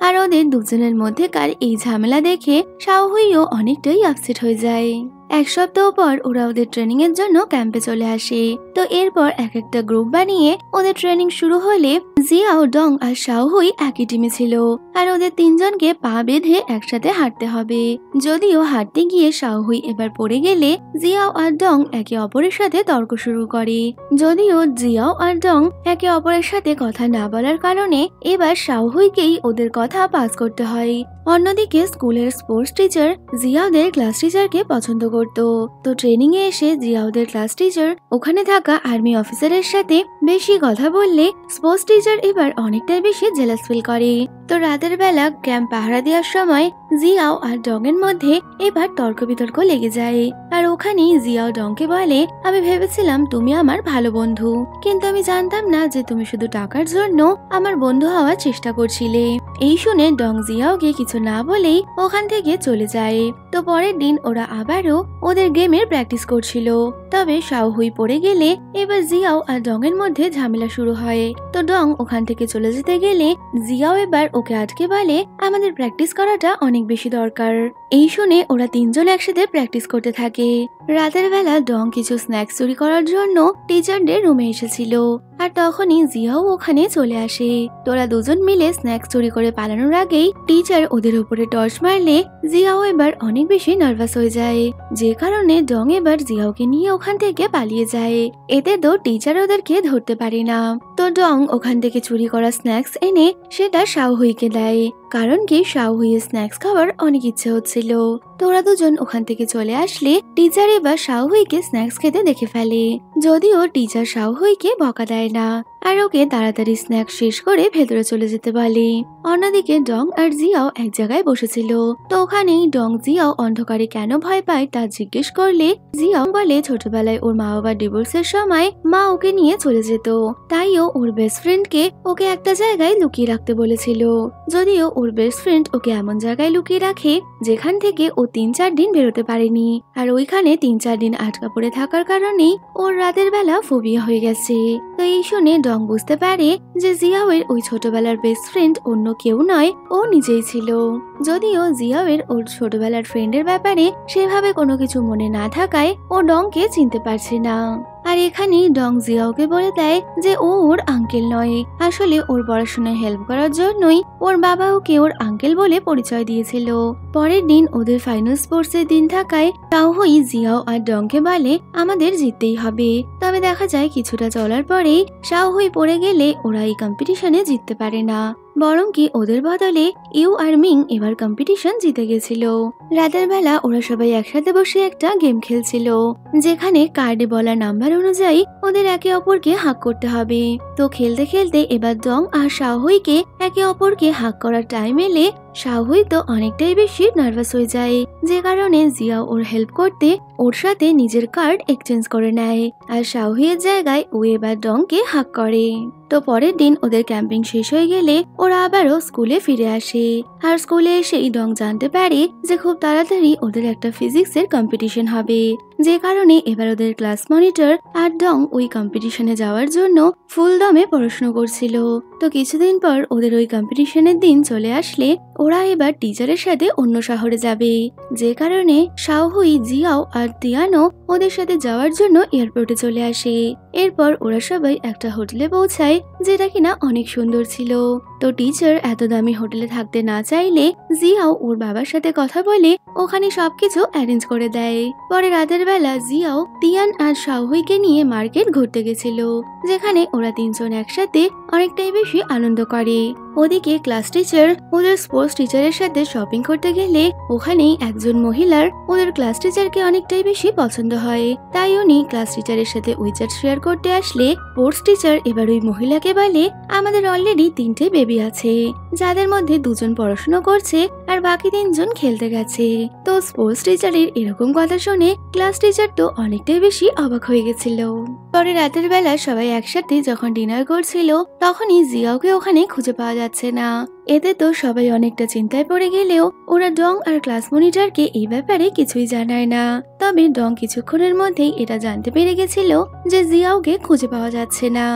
আর ওদের দুজনের মধ্যেকার এই ঝামেলা দেখে শাওহুইও অনেকটাই আপসেট হয়ে যায়। এক সপ্তাহ পর ওরা ওদের ট্রেনিং এর জন্য ক্যাম্পে চলে আসে। তো এরপর এক একটা গ্রুপ বানিয়ে ওদের ট্রেনিং শুরু হলে জিয়াও, ডং আর শাওহুই একই টিমে ছিল। আর ওদের তিনজনকে পা বেঁধে একসাথে হাঁটতে হবে। যদিও হাঁটতে গিয়ে শাওহুই এবার পড়ে গেলে জিয়াও আর ডং একে অপরের সাথে তর্ক শুরু করে। যদিও জিয়াও আর ডং একে অপরের সাথে কথা না বলার কারণে এবার শাওহুইকেই ওদের কথা পাস করতে হয়। অন্যদিকে স্কুলের স্পোর্টস টিচার জিয়াওদের ক্লাস টিচারকে পছন্দ করত। তো ট্রেনিং এ এসে জিয়াওদের ক্লাস টিচার ওখানে থাকা আর্মি অফিসারের সাথে বেশি কথা বললে স্পোর্টস টিচার এবার অনেকটাই বেশি জেলাস ফিল করে। তো রাতের বেলা ক্যাম্প পাহারা দেওয়ার সময় জিয়াও আর ডং এর মধ্যে এবার তর্ক বিতর্ক লেগে যায়। আর ওখানেই জিয়াও ডংকে বলে, আমি ভেবেছিলাম তুমি আমার ভালো বন্ধু, কিন্তু আমি জানতাম না যে তুমি শুধু টাকার জন্য আমার বন্ধু হওয়ার চেষ্টা করছিলে। এই শুনে ডং জিয়াওকে কিছু না বলেই ওখান থেকে চলে যায়। তো পরের দিন ওরা আবারও ওদের গেমের প্র্যাকটিস করছিল। তবে শাওহুই পড়ে গেলে এবার জিয়াও আর ডং এর মধ্যে ঝামেলা শুরু হয়। তো ডং ওখান থেকে চলে যেতে গেলে জিয়াও এবার ওকে আটকে বলে, আমাদের প্র্যাকটিস করাটা অনেক বেশি দরকার। এই শুনে ওরা তিনজন একসাথে প্র্যাকটিস করতে থাকে। রাতের বেলা ডং কিছু স্ন্যাক্স চুরি করার জন্য টিচারদের রুমে এসেছিল। আর তখনই জিয়াও ওখানে চলে আসে। তোরা দুজন মিলে স্ন্যাক্স চুরি করে পালানোর আগেই টিচার ওদের উপরে টর্চ মারলে জিয়াও এবার অনেক বেশি নার্ভাস হয়ে যায়, যে কারণে ডং এবার জিয়াওকে নিয়ে ওখান থেকে পালিয়ে যায়। এতে তো টিচার ওদেরকে ধরতে পারে না। তো ডং ওখান থেকে চুরি করা স্ন্যাক্স এনে সেটা শাওহুইকে দেয়, কারণ কি শাওহুইয়ের স্ন্যাক্স খাওয়ার অনেক ইচ্ছে হচ্ছিল। তোরা দুজন ওখান থেকে চলে আসলে টিচার এবার শাওহুইকে স্ন্যাক্স খেতে দেখে ফেলে। যদিও টিচার শাওহুইকে বকা দেয় না, আর ওকে তাড়াতাড়ি স্ন্যাক্স শেষ করে ভেতরে চলে যেতে বলে। অন্যদিকে ডং আর জিয়াও এক জায়গায় বসেছিল। তো ওখানেই ডং জিয়াও অন্ধকারে কেন ভয় পায় তা জিজ্ঞেস করলে জিয়াও বলে ছোটবেলায় ওর মা বাবার ডিভোর্সের সময় মা ওকে নিয়ে চলে যেত, তাইও ওর বেস্ট ফ্রেন্ডকে ওকে একটা জায়গায় লুকিয়ে রাখতে বলেছিল। যদিও ওর বেস্ট ফ্রেন্ড ওকে এমন জায়গায় লুকিয়ে রাখে যেখান থেকে ও 3-4 দিন বেরোতে পারেনি। আর ওইখানে 3-4 দিন আটকা পড়ে থাকার কারণেই ওর রাতের বেলা ফোবিয়া হয়ে গেছে। তো এই শুনে ডং বুঝতে পারে যে জিয়াওয়ের ওই ছোটবেলার বেস্ট ফ্রেন্ড অন্য কেউ নয়, ও নিজেই ছিল। যদিও জিয়াওয়ের ওর ছোটবেলার ফ্রেন্ডের ব্যাপারে সেভাবে কোনো কিছু মনে না থাকায় ও ডংকে চিনতে পারছে না। আর এখানেই ডং জিয়াওকে বলে দেয় যে ও ওর আঙ্কেল নয়, আসলে ওর পড়াশোনায় হেল্প করার জন্যই ওর বাবা ওকে ওর আঙ্কেল বলে পরিচয় দিয়েছিল। পরের দিন ওদের ফাইনাল স্পোর্টস এর দিন থাকায় শাওহুই জিয়াও আর ডংকে বলে আমাদের জিততেই হবে। তবে দেখা যায় কিছুটা চলার পরেই শাওহুই পড়ে গেলে ওরা এই কম্পিটিশনে জিততে পারে না, বরং কি ওদের বদলে ইউ আর মিং এবার কম্পিটিশন জিতে গেছিল। রাতের বেলা ওরা সবাই একসাথে বসে একটা গেম খেলছিল, যেখানে কার্ডে বলা নাম্বার অনুযায়ী ওদের একে অপরকে হাক করতে হবে। তো খেলতে খেলতে এবার ডং আর শাওহুইকে একে অপরকে হাক করার টাইম এলে শাওহুই তো অনেকটাই বেশি নার্ভাস হয়ে যায়, যে কারণে জিয়াও ওর হেল্প করতে ওর সাথে নিজের কার্ড এক্সচেঞ্জ করে নেয়। আর শাওহুইয়ের জায়গায় ও এবার ডংকে হাক করে। তো পরের দিন ওদের ক্যাম্পিং শেষ হয়ে গেলে ওরা আবারও স্কুলে ফিরে আসে। আর স্কুলে এসেই ডং জানতে পারে যে খুব তাড়াতাড়ি ওদের একটা ফিজিক্সের কম্পিটিশন হবে, যে কারণে এবার ওদের ক্লাস মনিটর আর ডং ওই কম্পিটিশনে যাওয়ার জন্য ফুল দমে পড়াশোনা করছিল। তো কিছুদিন পর ওদের ওই কম্পিটিশনের দিন চলে আসলে ওরা এবার টিচারের সাথে অন্য শহরে যাবে, যে কারণে শাওহুই, জিয়াও আর তিয়ানো ওদের সাথে যাওয়ার জন্য এয়ারপোর্টে চলে আসে। এরপর ওরা সবাই একটা হোটেলে পৌঁছায় যেটা কিনা অনেক সুন্দর ছিল। তো টিচার এত দামি হোটেলে থাকতে না চাইলে জিয়াও ওর বাবার সাথে কথা বলে ওখানে সবকিছু অ্যারেঞ্জ করে দেয়। পরে রাতের বেলা জিয়াও তিয়ান আর শাওহুইকে নিয়ে মার্কেট ঘুরতে গেছিল, যেখানে ওরা তিনজন একসাথে অনেকটাই বেশি আনন্দ করে। ওদিকে ক্লাস টিচার ওদের স্পোর্টস টিচারের সাথে শপিং করতে গেলে ওখানেই একজন মহিলার ওদের ক্লাস টিচারকে অনেকটাই বেশি পছন্দ হয়। তাই উনি ক্লাস টিচারের সাথে উইচ্যাট শেয়ার করতে আসলে স্পোর্টস টিচার এবার ওই মহিলাকে বলে, আমাদের অলরেডি 3টে বেবি আছে, যাদের মধ্যে 2জন পড়াশোনা করছে আর বাকি 3জন খেলতে গেছে। তো স্পোর্টস টিচারের এরকম কথা শুনে ক্লাস টিচার তো অনেকটাই বেশি অবাক হয়ে গেছিল। পরে রাতের বেলা সবাই একসাথে যখন ডিনার করছিল তখনই জিয়াওকে ওখানে খুঁজে পাওয়া যাচ্ছে না। এতে তো সবাই অনেকটা চিন্তায় পড়ে গেলেও ওরা ডং আর ক্লাস মনিটরকে এই ব্যাপারে কিছুই জানায় না। তবে ডং কিছুক্ষণের মধ্যেই এটা জানতে পেরে গেছিল যে জিয়াওকে খুঁজে পাওয়া যাচ্ছে না।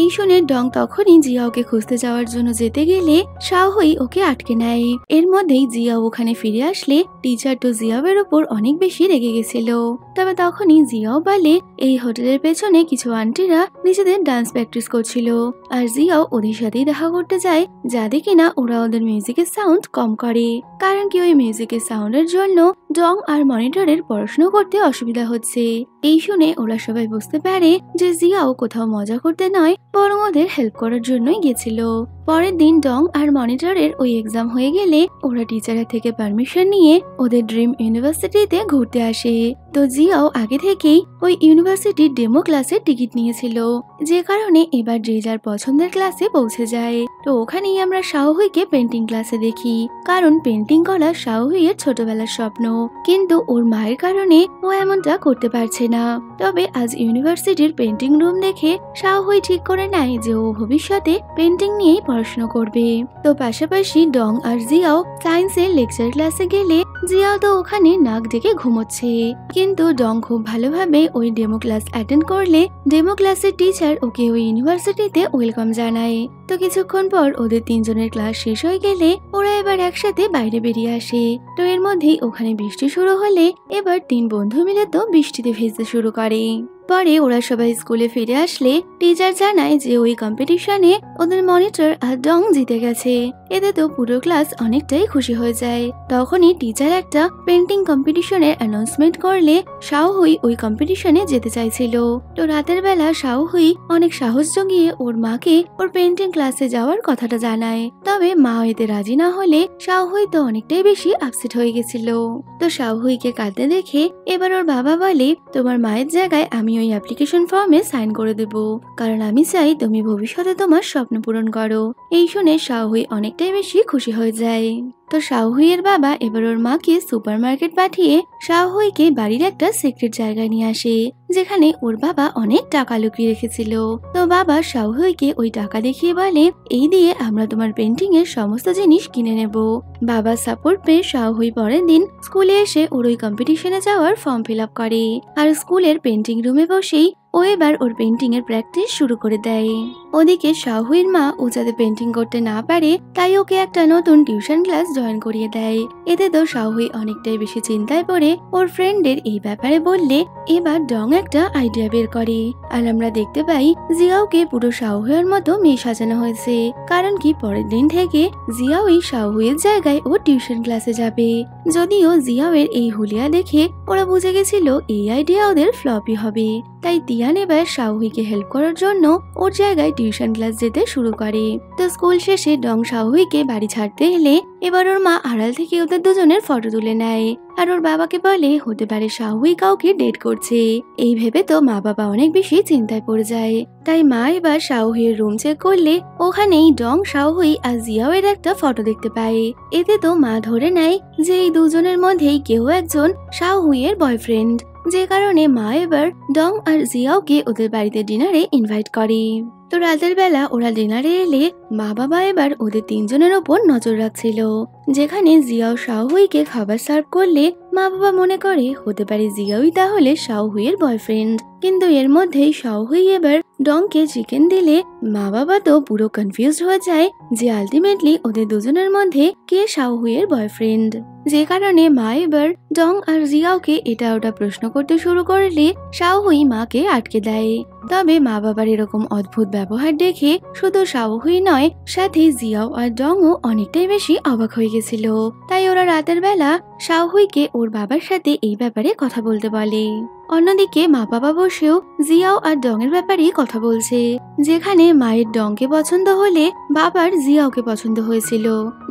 এই শুনে ডং তখনই জিয়াওকে খুঁজতে যাওয়ার জন্য যেতে গেলে শাওহুই ওকে আটকে নেয়। এর মধ্যেই জিয়াও ওখানে ফিরে আসলে টিচার তো জিয়াওয়ের ওপর অনেক বেশি রেগে গেছিল। তবে তখনই জিয়াও বলে এই হোটেলের পেছনে কিছু আন্টিরা নিজেদের ডান্স প্র্যাকটিস করছিল আর জিয়াও ওদের সাথেই দেখা করতে যায়, যাতে কিনা ওরা ওদের মিউজিকের সাউন্ড কম করে, কারণ কি ওই মিউজিকের সাউন্ডের জন্য ডং আর মনিটরের পড়াশোনা করতে অসুবিধা হচ্ছে। এই শুনে ওরা সবাই বুঝতে পারে যে জিয়াও কোথাও মজা করতে নয় বরং ওদের হেল্প করার জন্যই গেছিল। পরের দিন ডং আর মনিটরের ওই এক্সাম হয়ে গেলে ওরা টিচারের থেকে পারমিশন নিয়ে ওদের ড্রিম ইউনিভার্সিটিতে ঘুরতে আসে। তো জিয়াও আগে থেকেই ওই ইউনিভার্সিটির ডেমো ক্লাসের টিকিট নিয়েছিল, যে কারণে এবার যে যার পছন্দের ক্লাসে পৌঁছে যায়। তো ওখানেই আমরা শাওহুইকে পেন্টিং ক্লাসে দেখি, কারণ পেন্টিং করা শাওহুইয়ের ছোটবেলার স্বপ্ন, কিন্তু ওর মায়ের কারণে ও এমনটা করতে পারছে না। তবে আজ ইউনিভার্সিটির পেন্টিং রুম দেখে শাওহুই ঠিক করে নেয় যে ও ভবিষ্যতে পেন্টিং নিয়েই পড়াশোনা করবে। তো পাশাপাশি ডং আর জিয়াও সায়েন্সের লেকচার ক্লাসে গেলে জিয়াও তো ওখানে নাক ডেকে ঘুমোচ্ছে, কিন্তু ডং খুব ভালোভাবে ওই ডেমো ক্লাস অ্যাটেন্ড করলে ডেমো ক্লাসের টিচার ওকে ওই ইউনিভার্সিটিতে ওয়েলকাম জানায়। তো কিছুক্ষণ পর ওদের 3জনের ক্লাস শেষ হয়ে গেলে ওরা এবার একসাথে বাইরে বেরিয়ে আসে। তো এর মধ্যেই ওখানে বৃষ্টি শুরু হলে এবার 3 বন্ধু মিলে তো বৃষ্টিতে ভিজতে শুরু করে। পরে ওরা সবাই স্কুলে ফিরে আসলে টিচার জানায় যে ওই কম্পিটিশনে ওদের মনিটর আর ডং জিতে গেছে। এতে তো পুরো ক্লাস অনেকটাই খুশি হয়ে যায়। তখনই টিচার একটা পেন্টিং কম্পিটিশনের অ্যানাউন্সমেন্ট করলে শাওহুই ওই কম্পিটিশনে যেতে চাইছিল। তো রাতের বেলা শাওহুই অনেক সাহস জগিয়ে ওর মাকে ওর পেন্টিং ক্লাসে যাওয়ার কথাটা জানায়। তবে মা এতে রাজি না হলে শাওহুই তো অনেকটাই বেশি আপসেট হয়ে গেছিল। তো শাওহুইকে কাঁদতে দেখে এবার ওর বাবা বলে, তোমার মায়ের জায়গায় আমি ওই অ্যাপ্লিকেশন ফর্মে সাইন করে দেব, কারণ আমি চাই তুমি ভবিষ্যতে তোমার স্বপ্ন পূরণ করো। এই শুনে শাওহুই অনেকটাই বেশি খুশি হয়ে যায়। তো শাওহুইয়ের বাবা এবার ওর মাকে সুপারমার্কেট পাঠিয়ে শাওহুইকে বাড়ির একটা সিক্রেট জায়গায় নিয়ে আসে, যেখানে ওর বাবা অনেক টাকা লুকিয়ে রেখেছিল। তো বাবা শাওহুইকে ওই টাকা দেখিয়ে বলে, এই দিয়ে আমরা তোমার পেন্টিং এর সমস্ত জিনিস কিনে নেব। বাবার সাপোর্ট পেয়ে শাওহুই পরের দিন স্কুলে এসে ওর ওই কম্পিটিশনে যাওয়ার ফর্ম ফিল আপ করে, আর স্কুলের পেন্টিং রুমে বসেই ও এবার ওর পেন্টিং এর প্র্যাকটিস শুরু করে দেয়। ওদিকে শাওহুইর মা ও যাতে পেন্টিং করতে না পারে তাই ওকে একটা নতুন টিউশন ক্লাস জয়েন করিয়ে দেয়। এতে তো শাওহুই অনেকটাই বেশি চিন্তায় পড়ে ওর ফ্রেন্ডের এই ব্যাপারে বললে এবার ডং একটা আইডিয়া বের করে, আর আমরা দেখতে পাই জিয়াওকে পুরো শাওহুইয়ের মতো মেয়ে সাজানো হয়েছে, কারণ কি পরের দিন থেকে জিয়াওই শাওহুইয়ের জায়গায় ও টিউশন ক্লাসে যাবে। যদিও জিয়াওয়ের এই হুলিয়া দেখে ওরা বুঝে গেছিল এই আইডিয়া ওদের ফ্লপই হবে, তাই তিয়ান এবার শাওহুইকে হেল্প করার জন্য ওর জায়গায় টিউশন ক্লাস যেতে শুরু করে। তো স্কুল শেষে ডং শাওহুইকে বাড়ি ছাড়তে এলে এবার ওর মা আড়াল থেকে ওদের দুজনের ফটো তুলে নেয়, আর ওর বাবাকে বলে হতে পারে শাওহুই কাউকে ডেট করছে। এই ভেবে তো মা বাবা অনেক বেশি চিন্তায় পড়ে যায়। তাই মা এবার শাওহুইয়ের রুম চেক করলে ওখানেই ডং, শাওহুই আর জিয়াওয়ের একটা ফটো দেখতে পায়। এতে তো মা ধরে নেয় যে এই দুজনের মধ্যেই কেউ একজন শাওহুইয়ের বয়ফ্রেন্ড, যে কারণে মা এবার ডং আর জিয়াওকে ওদের বাড়িতে ডিনারে ইনভাইট করে। তো রাতের বেলা ওরা ডিনারে এলে মা বাবা এবার ওদের 3জনের ওপর নজর রাখছিল, যেখানে জিয়াও শাওহুইকে খাবার সার্ভ করলে মা বাবা মনে করে হতে পারে জিয়াওই তাহলে শাওহুইয়ের বয়ফ্রেন্ড। কিন্তু এর মধ্যেই শাওহুই এবার ডংকে চিকেন দিলে মা বাবা তো পুরো কনফিউজড হয়ে যায় যে আলটিমেটলি ওদের দুজনের মধ্যে কে শাওহুইয়ের বয়ফ্রেন্ড। যে কারণে মা এবার ডং আর জিয়াওকে এটা ওটা প্রশ্ন করতে শুরু করলে শাওহুই মাকে আটকে দেয়। তবে মা বাবার এরকম অদ্ভুত ব্যবহার দেখে শুধু শাওহুই নয়, সাথে জিয়াও আর ডংও অনেকটাই বেশি অবাক হয়ে গেছিল। তাই ওরা রাতের বেলা শাওহুইকে ওর বাবার সাথে এই ব্যাপারে কথা বলতে বলে। অন্যদিকে মা বাবা বসেও জিয়াও আর ডং এর ব্যাপারে কথা বলছে, যেখানে মায়ের ডংকে পছন্দ হলে বাবার জিয়াওকে পছন্দ হয়েছিল।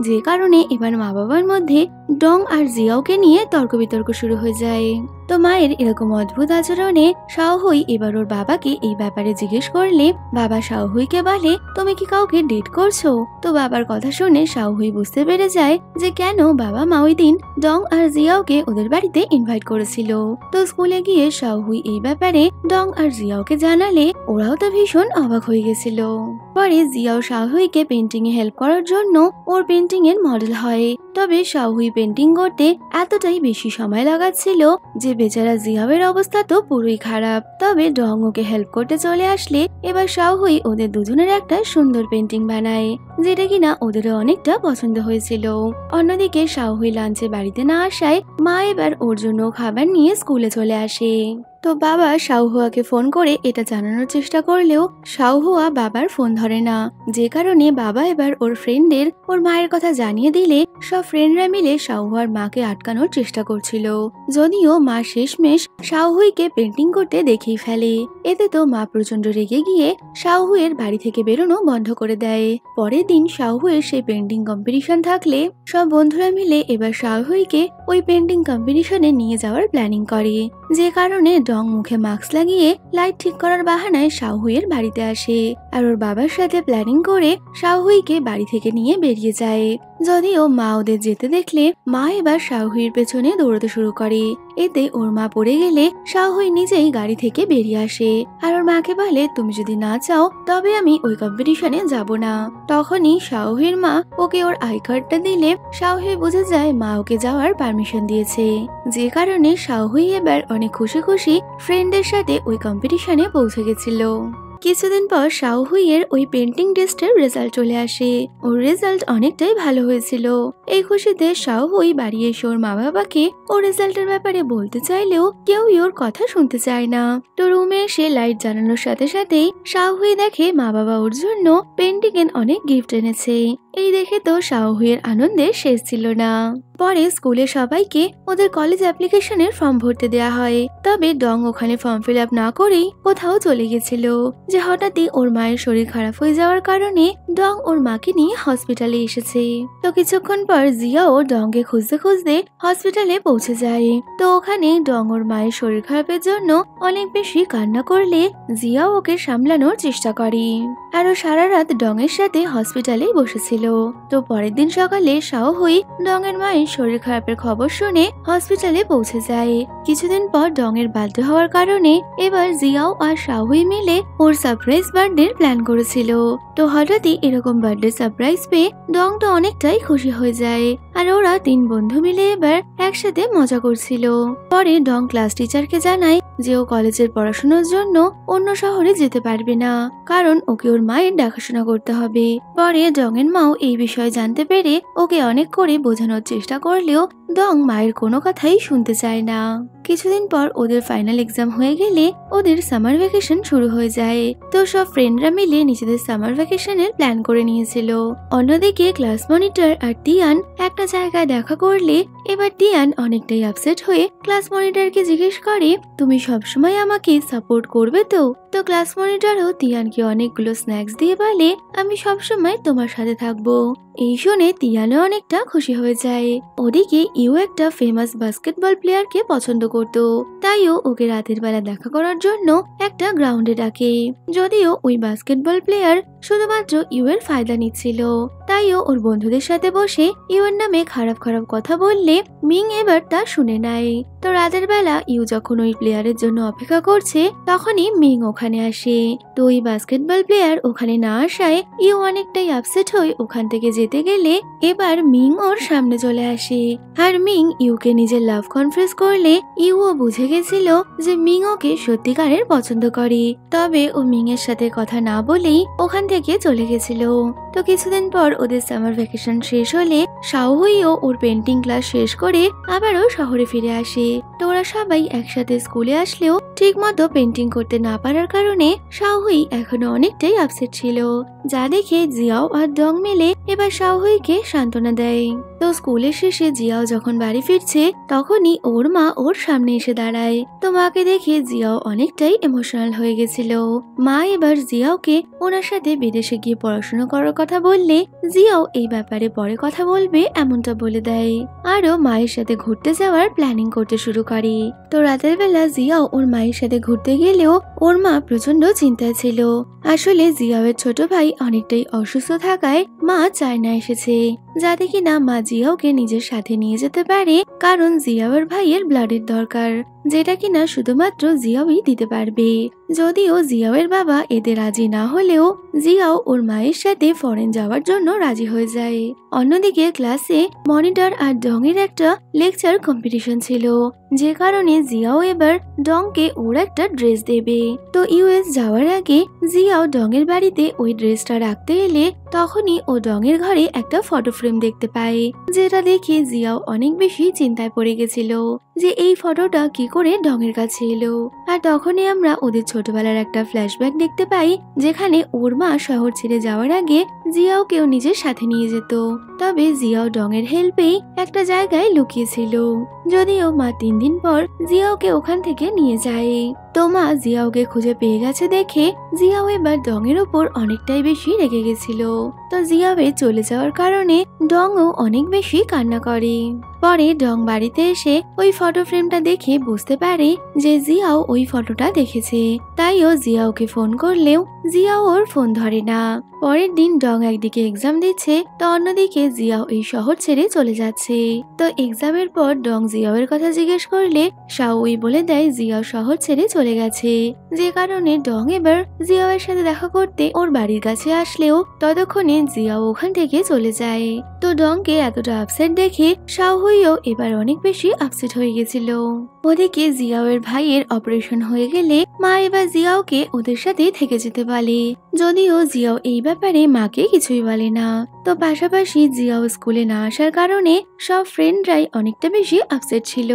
যে কারণে এবার মা বাবার মধ্যে ডং আর জিয়াওকে নিয়ে তর্ক বিতর্ক শুরু হয়ে যায়। তো মায়ের এরকম অদ্ভুত আচরণে শাওহুই এবার ওর বাবাকে এই ব্যাপারে জিজ্ঞেস করলে বাবা শাওহুইকে বলে, তুমি কি কাউকে ডেট করছো? তো বাবার কথা শুনে শাওহুই বুঝতে পেরে যায় যে কেন বাবা মা ওই দিন ডং আর জিয়াওকে ওদের বাড়িতে ইনভাইট করেছিল। তো স্কুলে গিয়ে শাওহুই এই ব্যাপারে ডং আর জিয়াওকে জানালে ওরাও তো ভীষণ অবাক হয়ে গেছিল। পরে জিয়াও শাওহুইকে পেন্টিং এ হেল্প করার জন্য ওর পেন্টিং এর মডেল হয়। তবে শাওহুই পেন্টিং করতে এতটাই বেশি সময় লাগাচ্ছিল যে বেচারা জিয়াওয়ের অবস্থা তো পুরোই খারাপ। তবে ডং ওকে হেল্প করতে চলে আসলে এবার শাওহুই ওদের দুজনের একটা সুন্দর পেন্টিং বানায়, যেটা কিনা ওদেরও অনেকটা পছন্দ হয়েছিল। অন্যদিকে শাওহুই লাঞ্চে বাড়িতে না আসায় মা এবার ওর জন্য খাবার নিয়ে স্কুলে চলে আসে। তো বাবা শাওহুয়াকে ফোন করে এটা জানানোর চেষ্টা করলেও শাওহুয়া বাবার ফোন ধরে না। যে কারণে বাবা এবার ওর ফ্রেন্ডদের ওর মায়ের কথা জানিয়ে দিলে সব ফ্রেন্ডরা মিলে শাওহুয়ার মাকে আটকানোর চেষ্টা করছিল। যদিও মা শেষমেশ শাওহুইকে পেন্টিং করতে দেখেই ফেলে। এতে তো মা প্রচন্ড রেগে গিয়ে শাওহুয়ের বাড়ি থেকে বেরোনো বন্ধ করে দেয়। পরের দিন শাওহুয়ের সেই পেন্টিং কম্পিটিশন থাকলে সব বন্ধুরা মিলে এবার শাওহুইকে ওই পেন্টিং কম্পিটিশনে নিয়ে যাওয়ার প্ল্যানিং করে। যে কারণে ডং মুখে মাস্ক লাগিয়ে লাইট ঠিক করার বাহানায় শাওহুইয়ের বাড়িতে আসে আর ওর বাবার সাথে প্ল্যানিং করে শাওহুইকে বাড়ি থেকে নিয়ে বেরিয়ে যায়। যদিও মা ওদের যেতে দেখলে মা এবার শাওহুইয়ের পেছনে দৌড়াতে শুরু করে। এতে ওর মা পড়ে গেলে শাওহুই নিজেই গাড়ি থেকে বেরিয়ে আসে আর ওর মাকে বলে, তুমি যদি না চাও তবে আমি ওই কম্পিটিশনে যাব না। তখনই শাওহুইয়ের মা ওকে ওর আই কার্ডটা দিলে শাওহুই বুঝে যায় মা ওকে যাওয়ার পারমিশন দিয়েছে। যে কারণে শাওহুই এবার অনেক খুশি খুশি ফ্রেন্ডের সাথে ওই কম্পিটিশনে পৌঁছে গেছিল। কিছুদিন পর শাওহুইয়ের ওই পেন্টিং টেস্টের রেজাল্ট চলে আসে। ওর রেজাল্ট অনেকটাই ভালো হয়েছিল। এই খুশিতে শাওহুই বাড়ি এসে ওর মা বাবাকে ওর রেজাল্টের ব্যাপারে বলতে চাইলেও কেউই ওর কথা শুনতে চায় না। তো রুমে এসে লাইট জ্বালানোর সাথে সাথেই শাওহুই দেখে মা বাবা ওর জন্য পেন্টিং এর অনেক গিফট এনেছে। এই দেখে তো শাওহুইয়ের আনন্দের শেষ ছিল না। পরে স্কুলে সবাইকে ওদের কলেজ অ্যাপ্লিকেশনের ফর্ম ভরতে দেওয়া হয়। তবে ডং ওখানে ফর্ম ফিল আপ না করেই কোথাও চলে গেছিল। যে হঠাৎই ওর মায়ের শরীর খারাপ হয়ে যাওয়ার কারণে ডং ওর মাকে নিয়ে হসপিটালে এসেছে। তো কিছুক্ষণ পর জিয়াও ডংকে খুঁজতে খুঁজতে হসপিটালে পৌঁছে যায়। তো ওখানে ডং ওর মায়ের শরীর খারাপের জন্য অনেক বেশি কান্না করলে জিয়াও ওকে সামলানোর চেষ্টা করে। আরো সারা রাত ডং এর সাথে হসপিটালে বসেছিল। তো পরের দিন সকালে শাওহুই ডং এর মায়ের শরীর খারাপের খবর শুনে হসপিটালে পৌঁছে যায়। কিছুদিন পর ডং এর বার্থডে হওয়ার কারণে এবার জিয়াও আর শাওহুই মিলে ওর সারপ্রাইজ বার্থডে প্ল্যান করেছিল। তো হঠাৎই এরকম বার্থডে সারপ্রাইজ পেয়ে ডং তো অনেকটাই খুশি হয়ে যায় আর ওরা তিন বন্ধু মিলে এবার একসাথে মজা করছিল। পরে ডং ক্লাস টিচারকে জানায় যে ও কলেজের পড়াশোনার জন্য অন্য শহরে যেতে পারবে না, কারণ ওকে ওর মায়ের দেখাশোনা করতে হবে। পরে ডং এর মাও এই বিষয়ে জানতে পেরে ওকে অনেক করে বোঝানোর চেষ্টা করলেও ডং মায়ের কোনো কথাই শুনতে চায় না। কিছুদিন পর ওদের ফাইনাল এক্সাম হয়ে গেলে ওদের সামার ভ্যাকেশন শুরু হয়ে যায়। তো সব ফ্রেন্ডরা মিলে নিজেদের সামার ভ্যাকেশনের প্ল্যান করে নিয়েছিল। অন্যদিকে ক্লাস মনিটর আর টিয়ান একটা জায়গায় দেখা করলে এবার টিয়ান অনেকটাই আপসেট হয়ে ক্লাস মনিটরকে জিজ্ঞেস করে, তুমি সবসময় আমাকে সাপোর্ট করবে তো? তো ক্লাস মনিটরও টিয়ানকে অনেকগুলো স্ন্যাক্স দিয়ে বলে, আমি সবসময় তোমার সাথে থাকবো। এই শুনে টিয়ানও অনেকটা খুশি হয়ে যায়। ওদিকে ইউ একটা ফেমাস বাস্কেটবল প্লেয়ারকে পছন্দ করতো, তাইও ওকে রাতের বেলা দেখা করার জন্য একটা গ্রাউন্ডে ডাকে। যদিও ওই বাস্কেটবল প্লেয়ার শুধুমাত্র ইউ এর ফায়দা নিচ্ছিল, তাইও ওর বন্ধুদের সাথে বসে ইউর নামে খারাপ খারাপ কথা বললে মিং এবার তা শুনে নেয়। তো রাতের বেলা ইউ যখন ওই প্লেয়ারের জন্য অপেক্ষা করছে তখনই মিং ওখানে আসে। তো ওই বাস্কেটবল প্লেয়ার ওখানে না আসায় ইউ অনেকটাই আপসেট হয়ে ওখান থেকে যেতে গেলে এবার মিং ওর সামনে চলে আসে। আর মিং ইউকে নিজের লাভ কনফেস করলে ইউও বুঝে গেছিল যে মিং ওকে সত্যিকারের পছন্দ করে। তবে ও মিং এর সাথে কথা না বলেই ওখান থেকে চলে গেছিল। তো কিছুদিন পর ওদের সামার ভ্যাকেশন শেষ হলে শাওহুইও ওর পেন্টিং ক্লাস শেষ করে আবারও শহরে ফিরে আসে। তো ওরা সবাই একসাথে স্কুলে আসলেও ঠিক মতো পেন্টিং করতে না পারার কারণে শাওহুই এখনো অনেকটাই আপসেট ছিল, যা দেখে জিয়াও আর ডং মিলে এবার শাওহুইকে সান্ত্বনা দেয়। তো স্কুলের শেষে জিয়াও যখন বাড়ি ফিরছে তখনই ওর মা ওর সামনে এসে দাঁড়ায়। তো মাকে দেখে জিয়াও অনেকটাই ইমোশনাল হয়ে গেছিল। মা এবার জিয়াওকে ওনার সাথে বিদেশে গিয়ে পড়াশোনা করার কথা বললে জিয়াও এই ব্যাপারে পরে কথা বলবে এমনটা বলে দেয়। আরও মায়ের সাথে ঘুরতে যাওয়ার প্ল্যানিং করতে শুরু করে। তো রাতের বেলা জিয়াও ওর মায়ের সাথে ঘুরতে গেলেও ওর মা প্রচন্ড চিন্তায় ছিল। আসলে জিয়াওয়ের ছোট ভাই অনেকটাই অসুস্থ থাকায় মা চায়না এসেছে, যাতে কিনা মা জিয়াওকে নিজের সাথে নিয়ে যেতে পারে, কারণ জিয়াওয়ের ভাইয়ের ব্লাডের দরকার, যেটা কিনা শুধুমাত্র জিয়াওই দিতে পারবে। যদিও জিয়াওয়ের বাবা এতে রাজি না হলেও জিয়াও ওর মায়ের সাথে ফরেন যাওয়ার জন্য রাজি হয়ে যায়। অন্যদিকে ক্লাসে মনিটর আর ডং এর একটা লেকচার কম্পিটিশন ছিল, যে কারণে জিয়াও এবার ডংকে ওর একটা ড্রেস দেবে। তো ইউএস যাওয়ার আগে জিয়াও ডং এর বাড়িতে ওই ড্রেসটা রাখতে এলে তখনই ও ডং এর ঘরে একটা ফটো ফ্রেম দেখতে পায়, যেটা দেখে জিয়াও অনেক বেশি চিন্তায় পড়ে গেছিল যে এই ফটোটা কি করে ডং এর কাছে এলো। আর তখনই আমরা ওদের ছোটবেলার একটা ফ্ল্যাশব্যাক দেখতে পাই, যেখানে ওর মা শহর ছেড়ে যাওয়ার আগে জিয়াও কেউ নিজের সাথে নিয়ে যেত। তবে জিয়াও ডং এর হেল্পেই একটা জায়গায় লুকিয়েছিল, যদিও মা 3 দিন পর জিয়াওকে ওখান থেকে নিয়ে যায়। তো মা জিয়াওকে খুঁজে পেয়ে গেছে দেখে জিয়াও এবার ডং এর উপর অনেকটাই বেশি রেগে গেছিল। তো জিয়াওয়ে চলে যাওয়ার কারণে ডংও অনেক বেশি কান্না করে। পরে ডং বাড়িতে এসে ওই ফটো ফ্রেমটা দেখে বুঝতে পারে যে জিয়াও ওই ফটোটা দেখেছে, তাইও জিয়াওকে ফোন করলেও জিয়াও ওর ফোন ধরে না। পরের দিন ডং একদিকে এক্সাম দিচ্ছে, তো অন্যদিকে জিয়াও এই শহর ছেড়ে চলে যাচ্ছে। তো এক্সামের পর ডং জিয়াওয়ের কথা জিজ্ঞেস করলে শাওই বলে দেয় জিয়াও শহর ছেড়ে চলে গেছে, যে কারণে ডং এবার জিয়াওয়ের সাথে দেখা করতে ওর বাড়ির কাছে আসলেও ততক্ষণে জিয়াও ওখান থেকে চলে যায়। তো ডংকে এতটা আপসেট দেখে শাওহুইও এবার অনেক বেশি আপসেট হয়ে গেছিল। ওদিকে জিয়াওয়ের ভাইয়ের অপারেশন হয়ে গেলে মা এবার জিয়াওকে ওদের সাথে থেকে যেতে বলে, যদিও জিয়াও এই ব্যাপারে মাকে কিছুই বলে না। তো পাশাপাশি জিয়াও স্কুলে না আসার কারণে সব ফ্রেন্ডরাই অনেকটা বেশি আপসেট ছিল।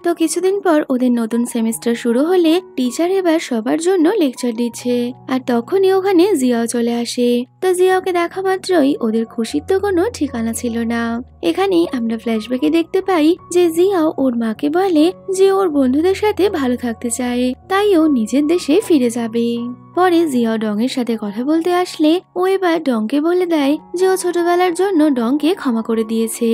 তো কিছুদিন পর ওদের নতুন সেমিস্টার শুরু হলে টিচার এবার সবার জন্য লেকচার দিচ্ছে, আর তখনই ওখানে জিয়াও চলে আসে। তো জিয়াওকে দেখা মাত্রই ওদের খুশির তো কোনো ঠিকানা ছিল না। এখানেই আমরা ফ্ল্যাশব্যাকে দেখতে পাই যে জিয়াও ওর মাকে বলে যে ওর বন্ধুদের সাথে ভালো থাকতে চায়, তাই ও নিজের দেশে ফিরে যাবে। পরে জিয়াও ডং এর সাথে কথা বলতে আসলে ও এবার ডংকে বলে দেয় যে ও ছোটবেলার জন্য ডংকে ক্ষমা করে দিয়েছে।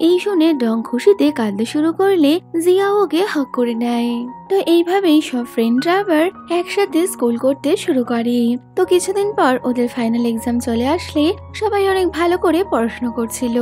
এই শুনে ডং খুশিতে কাঁদতে শুরু করলে জিয়াও ওকে হক করে নেয়। তো এইভাবেই সব ফ্রেন্ডরা আবার একসাথে স্কুল করতে শুরু করে। তো কিছুদিন পর ওদের ফাইনাল এক্সাম চলে আসলে সবাই অনেক ভালো করে পড়াশোনা করছিল।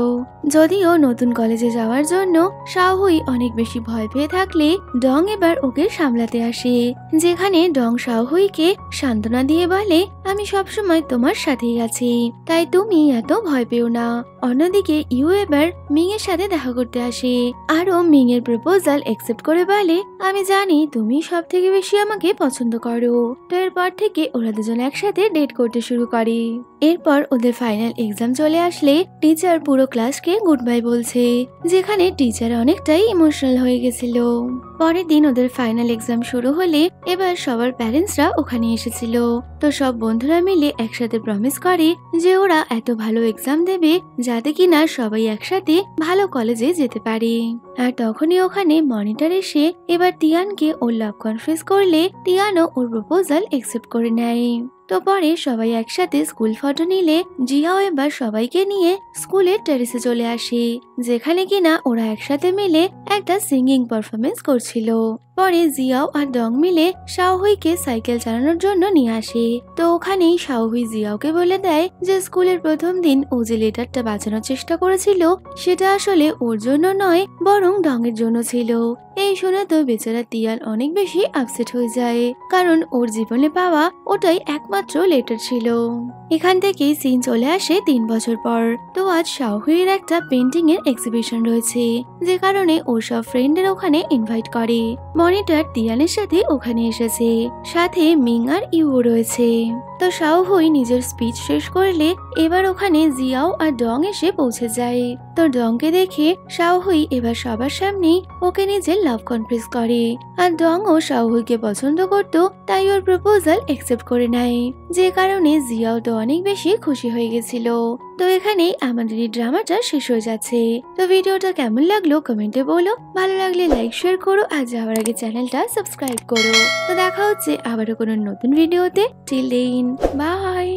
যদিও নতুন কলেজে যাওয়ার জন্য শাওহুই অনেক বেশি ভয় পেয়ে থাকলে ডং এবার ওকে সামলাতে আসে, যেখানে ডং শাওহুইকে সান্ত্বনা দিয়ে বলে আমি সবসময় তোমার সাথেই আছি, তাই তুমি এত ভয় পেও না। অন্যদিকে ইউ এবার মিং এর সাথে দেখা করতে আসে, আরো মিং এর প্রপোজাল একসেপ্ট করে বলে আমি জানি তুমি সব থেকে বেশি আমাকে পছন্দ করো। তো এরপর থেকে ওরা দুজন একসাথে ডেট করতে শুরু করে। এরপর ওদের ফাইনাল এক্সাম চলে আসলে টিচার পুরো ক্লাসকে গুড বাই বলছে, যেখানে টিচার অনেকটাই ইমোশনাল হয়ে গেছিল। পরের দিন ওদের ফাইনাল এক্সাম শুরু হলে এবার সবার প্যারেন্টসরা ওখানে এসেছিল। তো সব বন্ধুরা মিলে একসাথে প্রমিস করে যে ওরা এত ভালো এক্সাম দেবে যাতে কিনা সবাই একসাথে ভালো কলেজে যেতে পারে। আর তখনই ওখানে মনিটর এসে এবার তিয়ানকে ওর লাভ কনফেস করলে তিয়ানও ওর প্রপোজাল একসেপ্ট করে নেয়। তো পরে সবাই একসাথে স্কুল ফটো নিলে জিয়াও এবার সবাইকে নিয়ে স্কুলের টেরেসে চলে আসে, যেখানে কিনা ওরা একসাথে মিলে একটা সিঙ্গিং পারফরমেন্স করছিল। পরে জিয়াও আর ডং মিলে শাওহুইকে সাইকেল চালানোর জন্য নিয়ে আসে। তো ওখানেই শাওহুই জিয়াওকে বলে দেয় যে স্কুলের প্রথম দিন ও যে লেটারটা বাঁচানোর চেষ্টা করেছিল সেটা আসলে ওর জন্য নয় বরং ডংয়ের জন্য ছিল। এই শুনে তো বেচারা তিয়াল অনেক বেশি আপসেট হয়ে যায়, কারণ ওর জীবনে পাওয়া ওটাই একমাত্র লেটার ছিল। এখান থেকেই সিন চলে আসে 3 বছর পর। তো আজ শাওহুইয়ের একটা পেন্টিং এর এক্সিবিশন রয়েছে, যে কারণে ওর সব ফ্রেন্ডের ওখানে ইনভাইট করে। মনিটর তিয়ালের সাথে ওখানে এসেছে, সাথে মিং আর ইউ রয়েছে। তো শাওহুই নিজের স্পিচ শেষ করলে এবার ওখানে জিয়াও আর ডং এসে পৌঁছে যায়। তো ডংকে দেখে শাওহুই এবার সবার সামনেই ওকে নিজের লাভ কনফেস করে, আর ডং ও শাওহুইকে পছন্দ করতো, তাই ওর প্রপোজাল অ্যাকসেপ্ট করে নেয়, যে কারণে জিয়াও তো অনেক বেশি খুশি হয়ে গেছিল। তো এখানেই আমাদের এই ড্রামাটা শেষ হয়ে যাচ্ছে। তো ভিডিওটা কেমন লাগলো কমেন্টে বলো, ভালো লাগলে লাইক শেয়ার করো, আর যাওয়ার আগে চ্যানেলটা সাবস্ক্রাইব করো। তো দেখা হচ্ছে আবারও কোনো নতুন ভিডিওতে। Till then by.